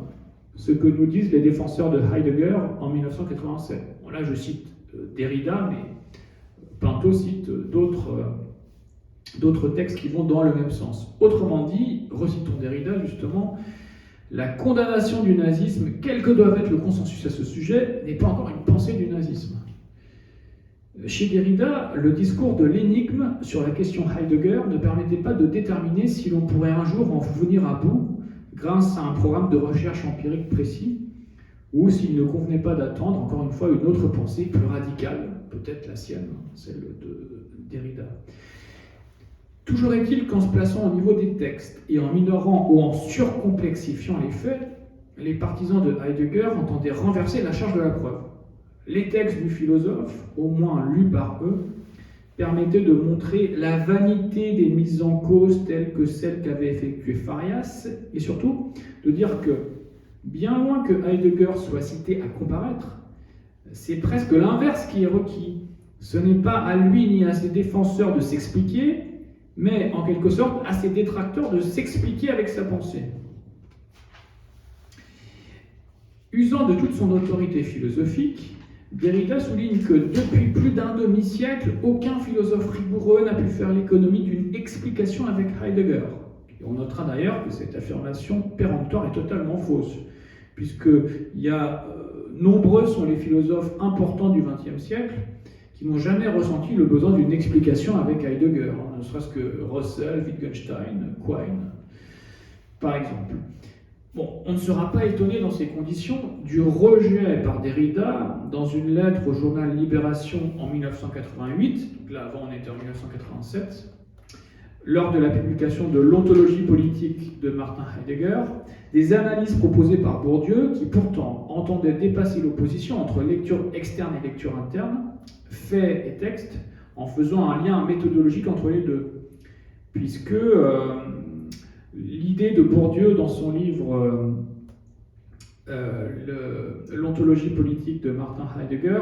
ce que nous disent les défenseurs de Heidegger en 1987. Bon, là je cite Derrida, mais Pinto cite d'autres textes qui vont dans le même sens. Autrement dit, recitons Derrida justement, la condamnation du nazisme, quel que doive être le consensus à ce sujet, n'est pas encore une pensée du nazisme. Chez Derrida, le discours de l'énigme sur la question Heidegger ne permettait pas de déterminer si l'on pourrait un jour en venir à bout grâce à un programme de recherche empirique précis, ou s'il ne convenait pas d'attendre, encore une fois, une autre pensée plus radicale, peut-être la sienne, celle de Derrida. Toujours est-il qu'en se plaçant au niveau des textes et en minorant ou en surcomplexifiant les faits, les partisans de Heidegger entendaient renverser la charge de la preuve. Les textes du philosophe, au moins lus par eux, permettaient de montrer la vanité des mises en cause telles que celles qu'avait effectuées Farias, et surtout de dire que, bien loin que Heidegger soit cité à comparaître, c'est presque l'inverse qui est requis. Ce n'est pas à lui ni à ses défenseurs de s'expliquer, mais en quelque sorte à ses détracteurs de s'expliquer avec sa pensée. Usant de toute son autorité philosophique, Derrida souligne que depuis plus d'un demi-siècle, aucun philosophe rigoureux n'a pu faire l'économie d'une explication avec Heidegger. Et on notera d'ailleurs que cette affirmation péremptoire est totalement fausse, nombreux sont les philosophes importants du XXe siècle qui n'ont jamais ressenti le besoin d'une explication avec Heidegger, ne serait-ce que Russell, Wittgenstein, Quine, par exemple. Bon, on ne sera pas étonné dans ces conditions du rejet par Derrida dans une lettre au journal Libération en 1988, donc là avant on était en 1987, lors de la publication de l'Ontologie politique de Martin Heidegger, des analyses proposées par Bourdieu qui pourtant entendaient dépasser l'opposition entre lecture externe et lecture interne, faits et textes, en faisant un lien méthodologique entre les deux. Puisque l'idée de Bourdieu dans son livre L'Ontologie politique de Martin Heidegger,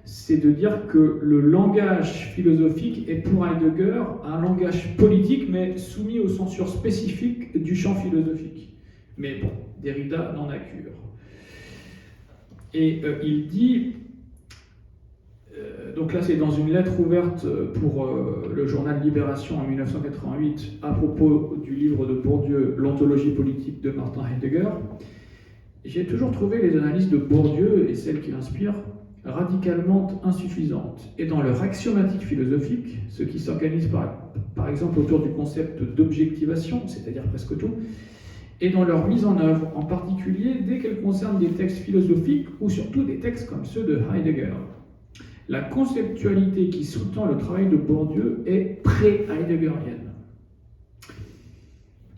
c'est de dire que le langage philosophique est pour Heidegger un langage politique, mais soumis aux censures spécifiques du champ philosophique. Mais bon, Derrida n'en a cure. Et il dit Donc là, c'est dans une lettre ouverte pour le journal Libération en 1988 à propos du livre de Bourdieu, L'Ontologie politique de Martin Heidegger. J'ai toujours trouvé les analyses de Bourdieu et celles qui l'inspirent radicalement insuffisantes. Et dans leur axiomatique philosophique, ce qui s'organise par exemple autour du concept d'objectivation, c'est-à-dire presque tout, et dans leur mise en œuvre, en particulier dès qu'elles concernent des textes philosophiques ou surtout des textes comme ceux de Heidegger. La conceptualité qui sous-tend le travail de Bourdieu est pré-heideggerienne.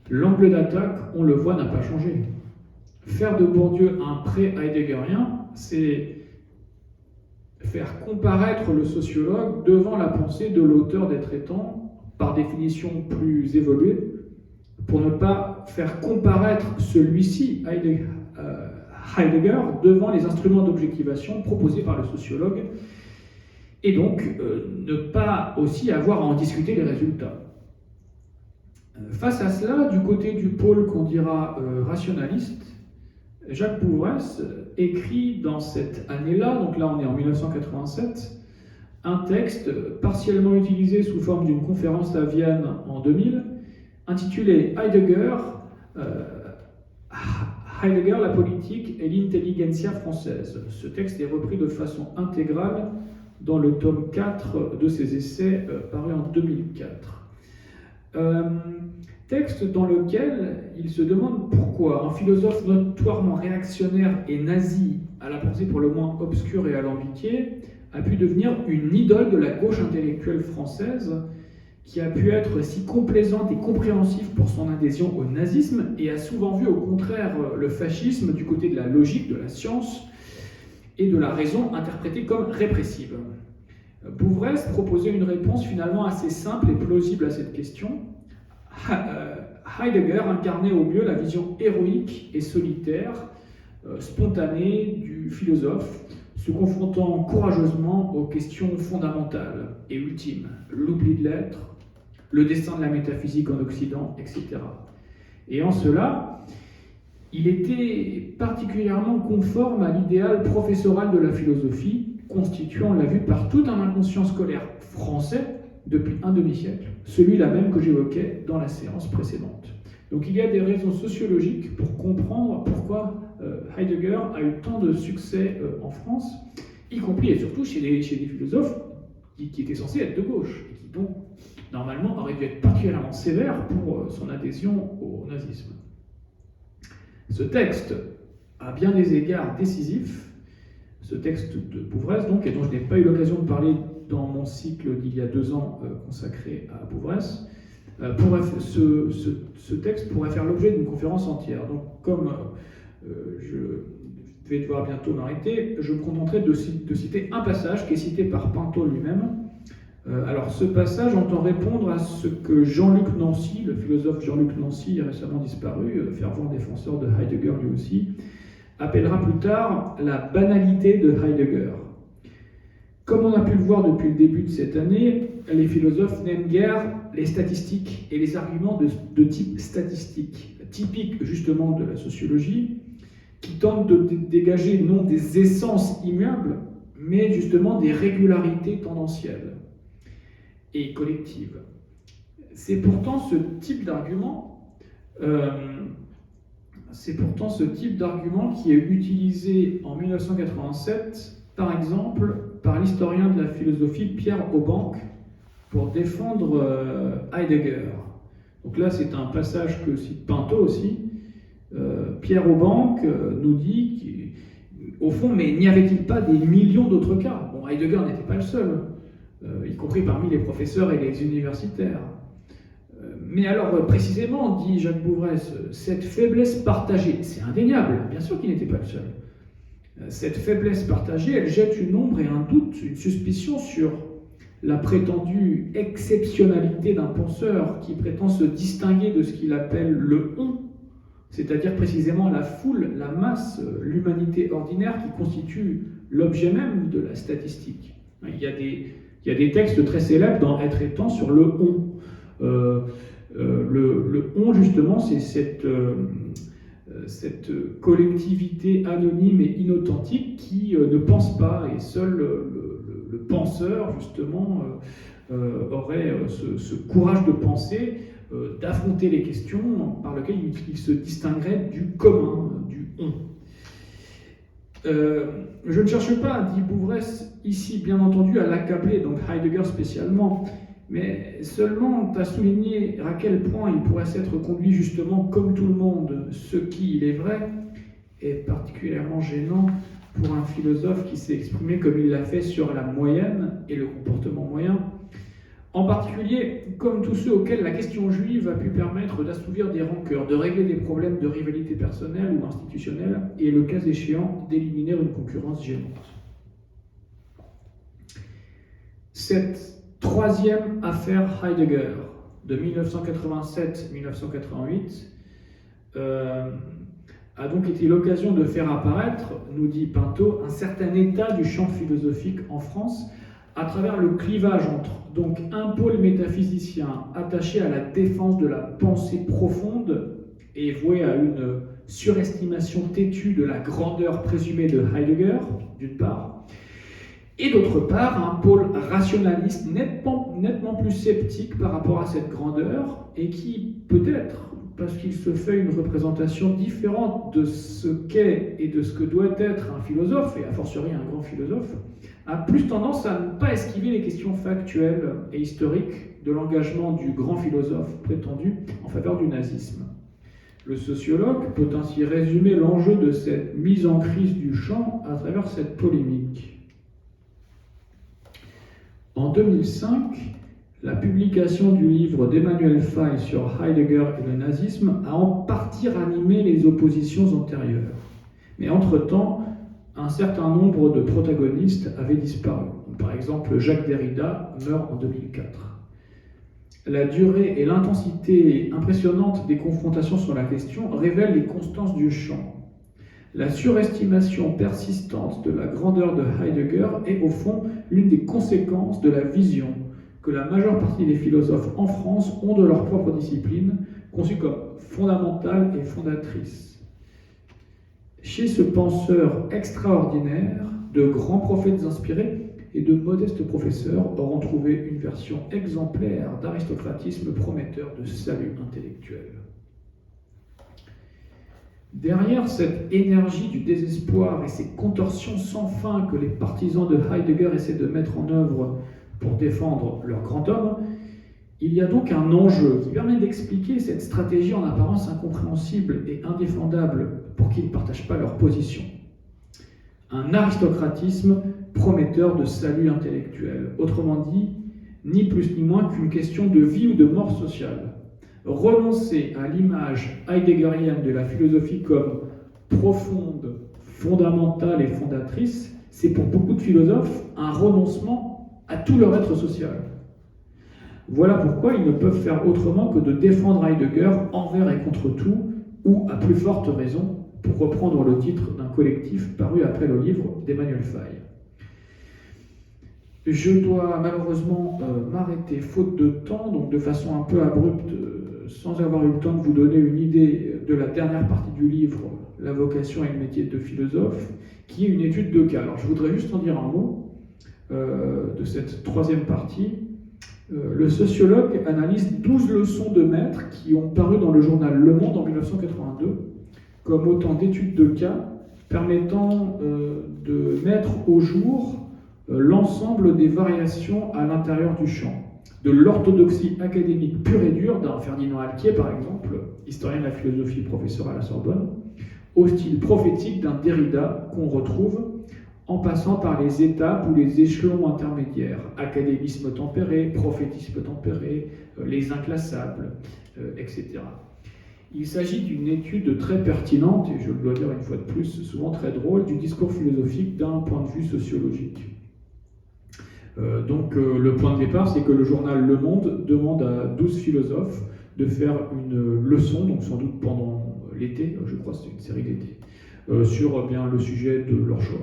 L'angle d'attaque, on le voit, n'a pas changé. Faire de Bourdieu un pré-heideggerien, c'est faire comparaître le sociologue devant la pensée de l'auteur des traitants, par définition plus évoluée, pour ne pas faire comparaître celui-ci, Heidegger, devant les instruments d'objectivation proposés par le sociologue, et donc ne pas aussi avoir à en discuter les résultats. Face à cela, du côté du pôle qu'on dira rationaliste, Jacques Bouvresse écrit dans cette année-là, donc là on est en 1987, un texte partiellement utilisé sous forme d'une conférence à Vienne en 2000, intitulé Heidegger, la politique et l'intelligentsia française. Ce texte est repris de façon intégrale dans le tome 4 de ses essais paru en 2004. Texte dans lequel il se demande pourquoi un philosophe notoirement réactionnaire et nazi, à la pensée pour le moins obscure et alambiquée, a pu devenir une idole de la gauche intellectuelle française, qui a pu être si complaisante et compréhensive pour son adhésion au nazisme, et a souvent vu au contraire le fascisme du côté de la logique, de la science et de la raison interprétée comme répressive. Bouvresse proposait une réponse finalement assez simple et plausible à cette question. Heidegger incarnait au mieux la vision héroïque et solitaire, spontanée du philosophe, se confrontant courageusement aux questions fondamentales et ultimes, l'oubli de l'être, le destin de la métaphysique en Occident, etc. Et en cela, il était particulièrement conforme à l'idéal professoral de la philosophie, constituant, on l'a vu, par tout un inconscient scolaire français depuis un demi-siècle, celui-là même que j'évoquais dans la séance précédente. Donc il y a des raisons sociologiques pour comprendre pourquoi Heidegger a eu tant de succès en France, y compris et surtout chez des philosophes qui étaient censés être de gauche, et qui donc, normalement, auraient dû être particulièrement sévères pour son adhésion au nazisme. Ce texte, à bien des égards décisif, ce texte de Bouvresse, donc, et dont je n'ai pas eu l'occasion de parler dans mon cycle d'il y a 2 ans consacré à Bouvresse, ce texte pourrait faire l'objet d'une conférence entière. Donc, comme je vais devoir bientôt m'arrêter, je me contenterai de citer un passage qui est cité par Pinto lui-même. Alors, ce passage entend répondre à ce que Jean-Luc Nancy, le philosophe Jean-Luc Nancy, récemment disparu, fervent défenseur de Heidegger lui aussi, appellera plus tard la banalité de Heidegger. Comme on a pu le voir depuis le début de cette année, les philosophes n'aiment guère les statistiques et les arguments de type statistique, typiques justement de la sociologie, qui tentent de dégager non des essences immuables, mais justement des régularités tendancielles et collectives. C'est pourtant ce type d'argument qui est utilisé en 1987, par exemple, par l'historien de la philosophie Pierre Aubank pour défendre Heidegger. Donc là, c'est un passage que cite Pinto aussi. Pierre Aubank nous dit qu'au fond, mais n'y avait-il pas des millions d'autres cas? Bon, Heidegger n'était pas le seul, y compris parmi les professeurs et les universitaires. Mais alors, précisément, dit Jacques Bouvresse, cette faiblesse partagée, c'est indéniable, bien sûr qu'il n'était pas le seul. Cette faiblesse partagée, elle jette une ombre et un doute, une suspicion sur la prétendue exceptionnalité d'un penseur qui prétend se distinguer de ce qu'il appelle le on, c'est-à-dire précisément la foule, la masse, l'humanité ordinaire qui constitue l'objet même de la statistique. Il y a des textes très célèbres dans Être et Temps sur le on. Le on, justement, c'est cette collectivité anonyme et inauthentique qui ne pense pas, et seul le penseur, justement, aurait ce courage de penser, d'affronter les questions par lesquelles il se distinguerait du commun, du on. Je ne cherche pas, dit Bouvresse, ici bien entendu à l'accabler, donc Heidegger spécialement, mais seulement à souligner à quel point il pourrait s'être conduit justement comme tout le monde, ce qui, il est vrai, est particulièrement gênant pour un philosophe qui s'est exprimé comme il l'a fait sur la moyenne et le comportement moyen, en particulier comme tous ceux auxquels la question juive a pu permettre d'assouvir des rancœurs, de régler des problèmes de rivalité personnelle ou institutionnelle, et le cas échéant, d'éliminer une concurrence gênante. Cette troisième affaire Heidegger, de 1987-1988, a donc été l'occasion de faire apparaître, nous dit Pinto, un certain état du champ philosophique en France, à travers le clivage entre donc un pôle métaphysicien attaché à la défense de la pensée profonde et voué à une surestimation têtue de la grandeur présumée de Heidegger, d'une part, et d'autre part un pôle rationaliste nettement plus sceptique par rapport à cette grandeur et qui, peut-être, parce qu'il se fait une représentation différente de ce qu'est et de ce que doit être un philosophe, et a fortiori un grand philosophe, a plus tendance à ne pas esquiver les questions factuelles et historiques de l'engagement du grand philosophe prétendu en faveur du nazisme. Le sociologue peut ainsi résumer l'enjeu de cette mise en crise du champ à travers cette polémique. En 2005, la publication du livre d'Emmanuel Faye sur Heidegger et le nazisme a en partie ranimé les oppositions antérieures. Mais entre-temps, un certain nombre de protagonistes avaient disparu. Par exemple, Jacques Derrida meurt en 2004. La durée et l'intensité impressionnante des confrontations sur la question révèlent les constances du champ. La surestimation persistante de la grandeur de Heidegger est au fond l'une des conséquences de la vision que la majeure partie des philosophes en France ont de leur propre discipline, conçue comme fondamentale et fondatrice. Chez ce penseur extraordinaire, de grands prophètes inspirés et de modestes professeurs auront trouvé une version exemplaire d'aristocratisme prometteur de salut intellectuel. Derrière cette énergie du désespoir et ces contorsions sans fin que les partisans de Heidegger essaient de mettre en œuvre pour défendre leur grand homme, il y a donc un enjeu qui permet d'expliquer cette stratégie en apparence incompréhensible et indéfendable pour qui ne partagent pas leur position. Un aristocratisme prometteur de salut intellectuel, autrement dit, ni plus ni moins qu'une question de vie ou de mort sociale. Renoncer à l'image heideggerienne de la philosophie comme profonde, fondamentale et fondatrice, c'est pour beaucoup de philosophes un renoncement à tout leur être social. Voilà pourquoi ils ne peuvent faire autrement que de défendre Heidegger envers et contre tout, ou à plus forte raison, pour reprendre le titre d'un collectif paru après le livre d'Emmanuel Faye. Je dois malheureusement m'arrêter faute de temps, donc de façon un peu abrupte, sans avoir eu le temps de vous donner une idée de la dernière partie du livre, La vocation et le métier de philosophe, qui est une étude de cas. Alors je voudrais juste en dire un mot de cette troisième partie. Le sociologue analyse 12 leçons de maître qui ont paru dans le journal Le Monde en 1982, comme autant d'études de cas permettant de mettre au jour l'ensemble des variations à l'intérieur du champ. De l'orthodoxie académique pure et dure d'un Ferdinand Alquier, par exemple, historien de la philosophie, professeur à la Sorbonne, au style prophétique d'un Derrida qu'on retrouve en passant par les étapes ou les échelons intermédiaires, académisme tempéré, prophétisme tempéré, les inclassables, etc. Il s'agit d'une étude très pertinente, et je le dois dire une fois de plus, souvent très drôle, du discours philosophique d'un point de vue sociologique. Donc le point de départ, c'est que le journal Le Monde demande à 12 philosophes de faire une leçon, donc sans doute pendant l'été, je crois que c'est une série d'été, sur bien le sujet de leur choix.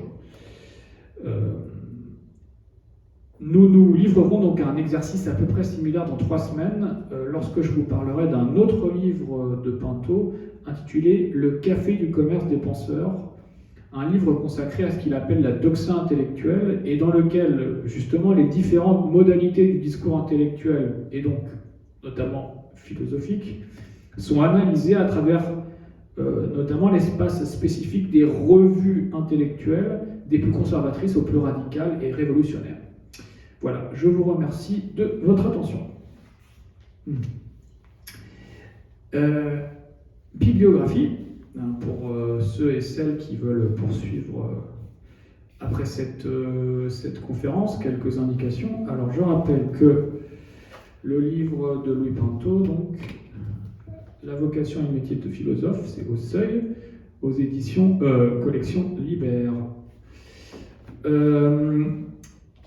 Nous nous livrerons donc à un exercice à peu près similaire dans 3 semaines, lorsque je vous parlerai d'un autre livre de Pinto, intitulé « Le café du commerce des penseurs », un livre consacré à ce qu'il appelle la doxa intellectuelle, et dans lequel, justement, les différentes modalités du discours intellectuel, et donc notamment philosophique, sont analysées à travers notamment l'espace spécifique des revues intellectuelles, des plus conservatrices aux plus radicales et révolutionnaires. Voilà, je vous remercie de votre attention. Bibliographie, pour ceux et celles qui veulent poursuivre après cette conférence, quelques indications. Alors je rappelle que le livre de Louis Pinto, donc, La vocation et le métier de philosophe, c'est au Seuil, aux éditions collection Libère.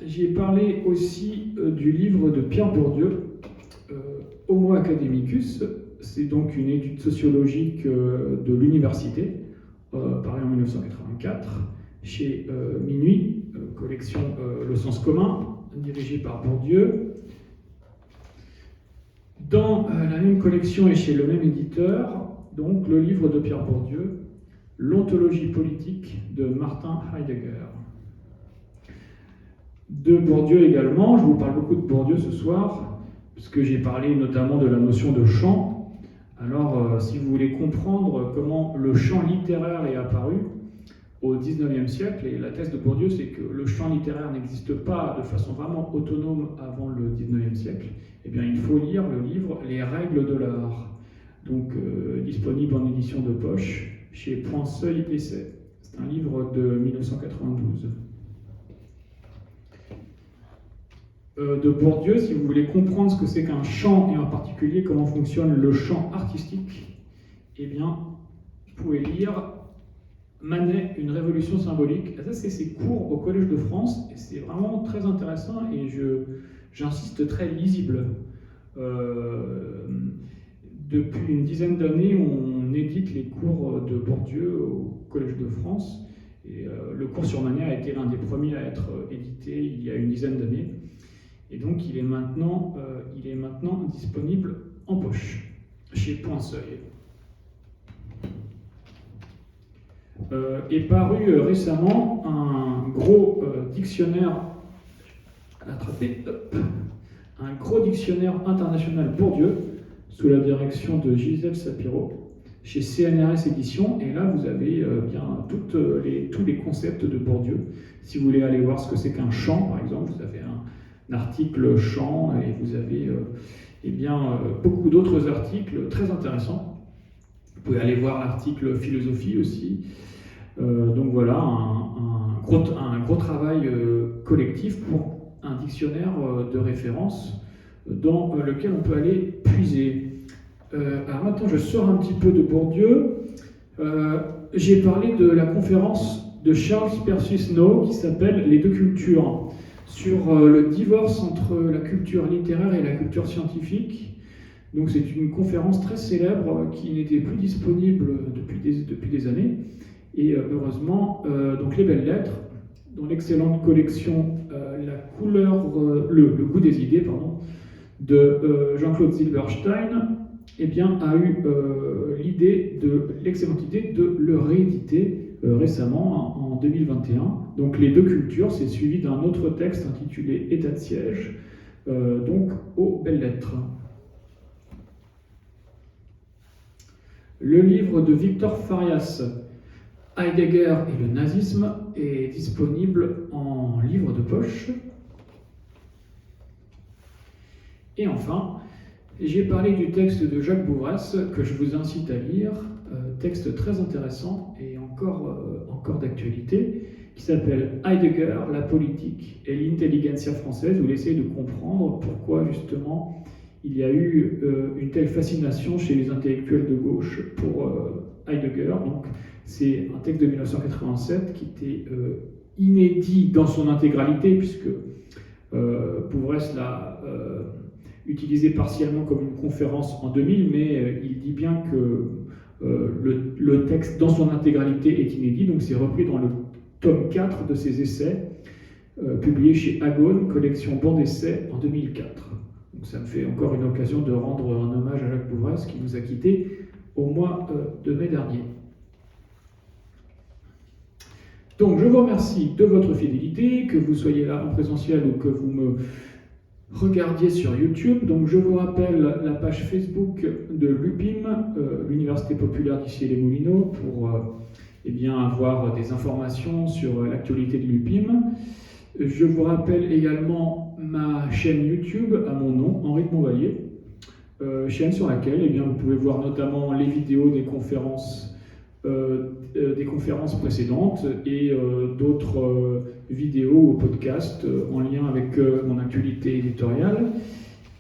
J'ai parlé aussi du livre de Pierre Bourdieu, Homo Academicus. C'est donc une étude sociologique de l'université, paru en 1984, chez Minuit, collection Le Sens commun, dirigée par Bourdieu. Dans la même collection et chez le même éditeur, donc le livre de Pierre Bourdieu, L'ontologie politique de Martin Heidegger. De Bourdieu également, je vous parle beaucoup de Bourdieu ce soir, puisque j'ai parlé notamment de la notion de champ. Alors, si vous voulez comprendre comment le champ littéraire est apparu au XIXe siècle, et la thèse de Bourdieu, c'est que le champ littéraire n'existe pas de façon vraiment autonome avant le XIXe siècle, eh bien, il faut lire le livre Les règles de l'art, donc disponible en édition de poche chez Point Seuil Essai. C'est un livre de 1992. De Bourdieu, si vous voulez comprendre ce que c'est qu'un champ, et en particulier comment fonctionne le champ artistique, eh bien, vous pouvez lire Manet, une révolution symbolique. Et ça, c'est ses cours au Collège de France, et c'est vraiment très intéressant, et j'insiste, très lisible. Depuis une dizaine d'années, on édite les cours de Bourdieu au Collège de France, et le cours sur Manet a été l'un des premiers à être édité il y a une dizaine d'années. Et donc, il est maintenant disponible en poche, chez Point Seuil. Est paru récemment un gros dictionnaire, un gros dictionnaire international Bourdieu, sous la direction de Gisèle Sapiro, chez CNRS Éditions. Et là, vous avez bien tous les concepts de Bourdieu. Si vous voulez aller voir ce que c'est qu'un champ, par exemple, vous avez un article champ, et vous avez beaucoup d'autres articles très intéressants. Vous pouvez aller voir l'article philosophie aussi. Donc voilà, un gros travail collectif pour un dictionnaire de référence dans lequel on peut aller puiser. Alors maintenant, je sors un petit peu de Bourdieu. J'ai parlé de la conférence de Charles Percy Snow qui s'appelle « Les deux cultures », sur le divorce entre la culture littéraire et la culture scientifique. Donc c'est une conférence très célèbre qui n'était plus disponible depuis des années. Et heureusement, donc les belles lettres, dans l'excellente collection le goût des idées, de Jean-Claude Zilberstein, eh bien, a eu l'excellente idée de le rééditer récemment, en 2021. Donc les deux cultures, c'est suivi d'un autre texte intitulé État de siège, donc aux belles lettres. Le livre de Victor Farias, Heidegger et le nazisme, est disponible en livre de poche. Et enfin, j'ai parlé du texte de Jacques Bouvresse que je vous incite à lire, texte très intéressant et encore d'actualité, qui s'appelle Heidegger, la politique et l'intelligentsia française, où il essaie de comprendre pourquoi justement il y a eu une telle fascination chez les intellectuels de gauche pour Heidegger. Donc, c'est un texte de 1987 qui était inédit dans son intégralité, puisque Bouvresse l'a utilisé partiellement comme une conférence en 2000, mais il dit bien que le texte dans son intégralité est inédit, donc c'est repris dans le tome 4 de ses essais, publié chez Agone, collection Banc d'essais en 2004. Donc ça me fait encore une occasion de rendre un hommage à Jacques Bouvresse qui nous a quittés au mois de mai dernier. Donc je vous remercie de votre fidélité, que vous soyez là en présentiel ou que vous me regardiez sur YouTube. Donc je vous rappelle la page Facebook de l'UPIM, l'Université populaire d'Issy-les-Moulineaux, pour eh bien, avoir des informations sur l'actualité de l'UPIM. Je vous rappelle également ma chaîne YouTube à mon nom, Henri de Montvallier, chaîne sur laquelle eh bien, vous pouvez voir notamment les vidéos des conférences précédentes et d'autres vidéos ou podcasts en lien avec mon actualité éditoriale.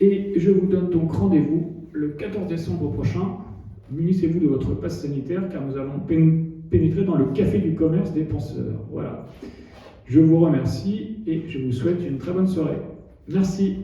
Et je vous donne donc rendez-vous le 14 décembre prochain. Munissez-vous de votre passe sanitaire car nous allons pénétrer dans le café du commerce des penseurs. Voilà. Je vous remercie et je vous souhaite une très bonne soirée. Merci.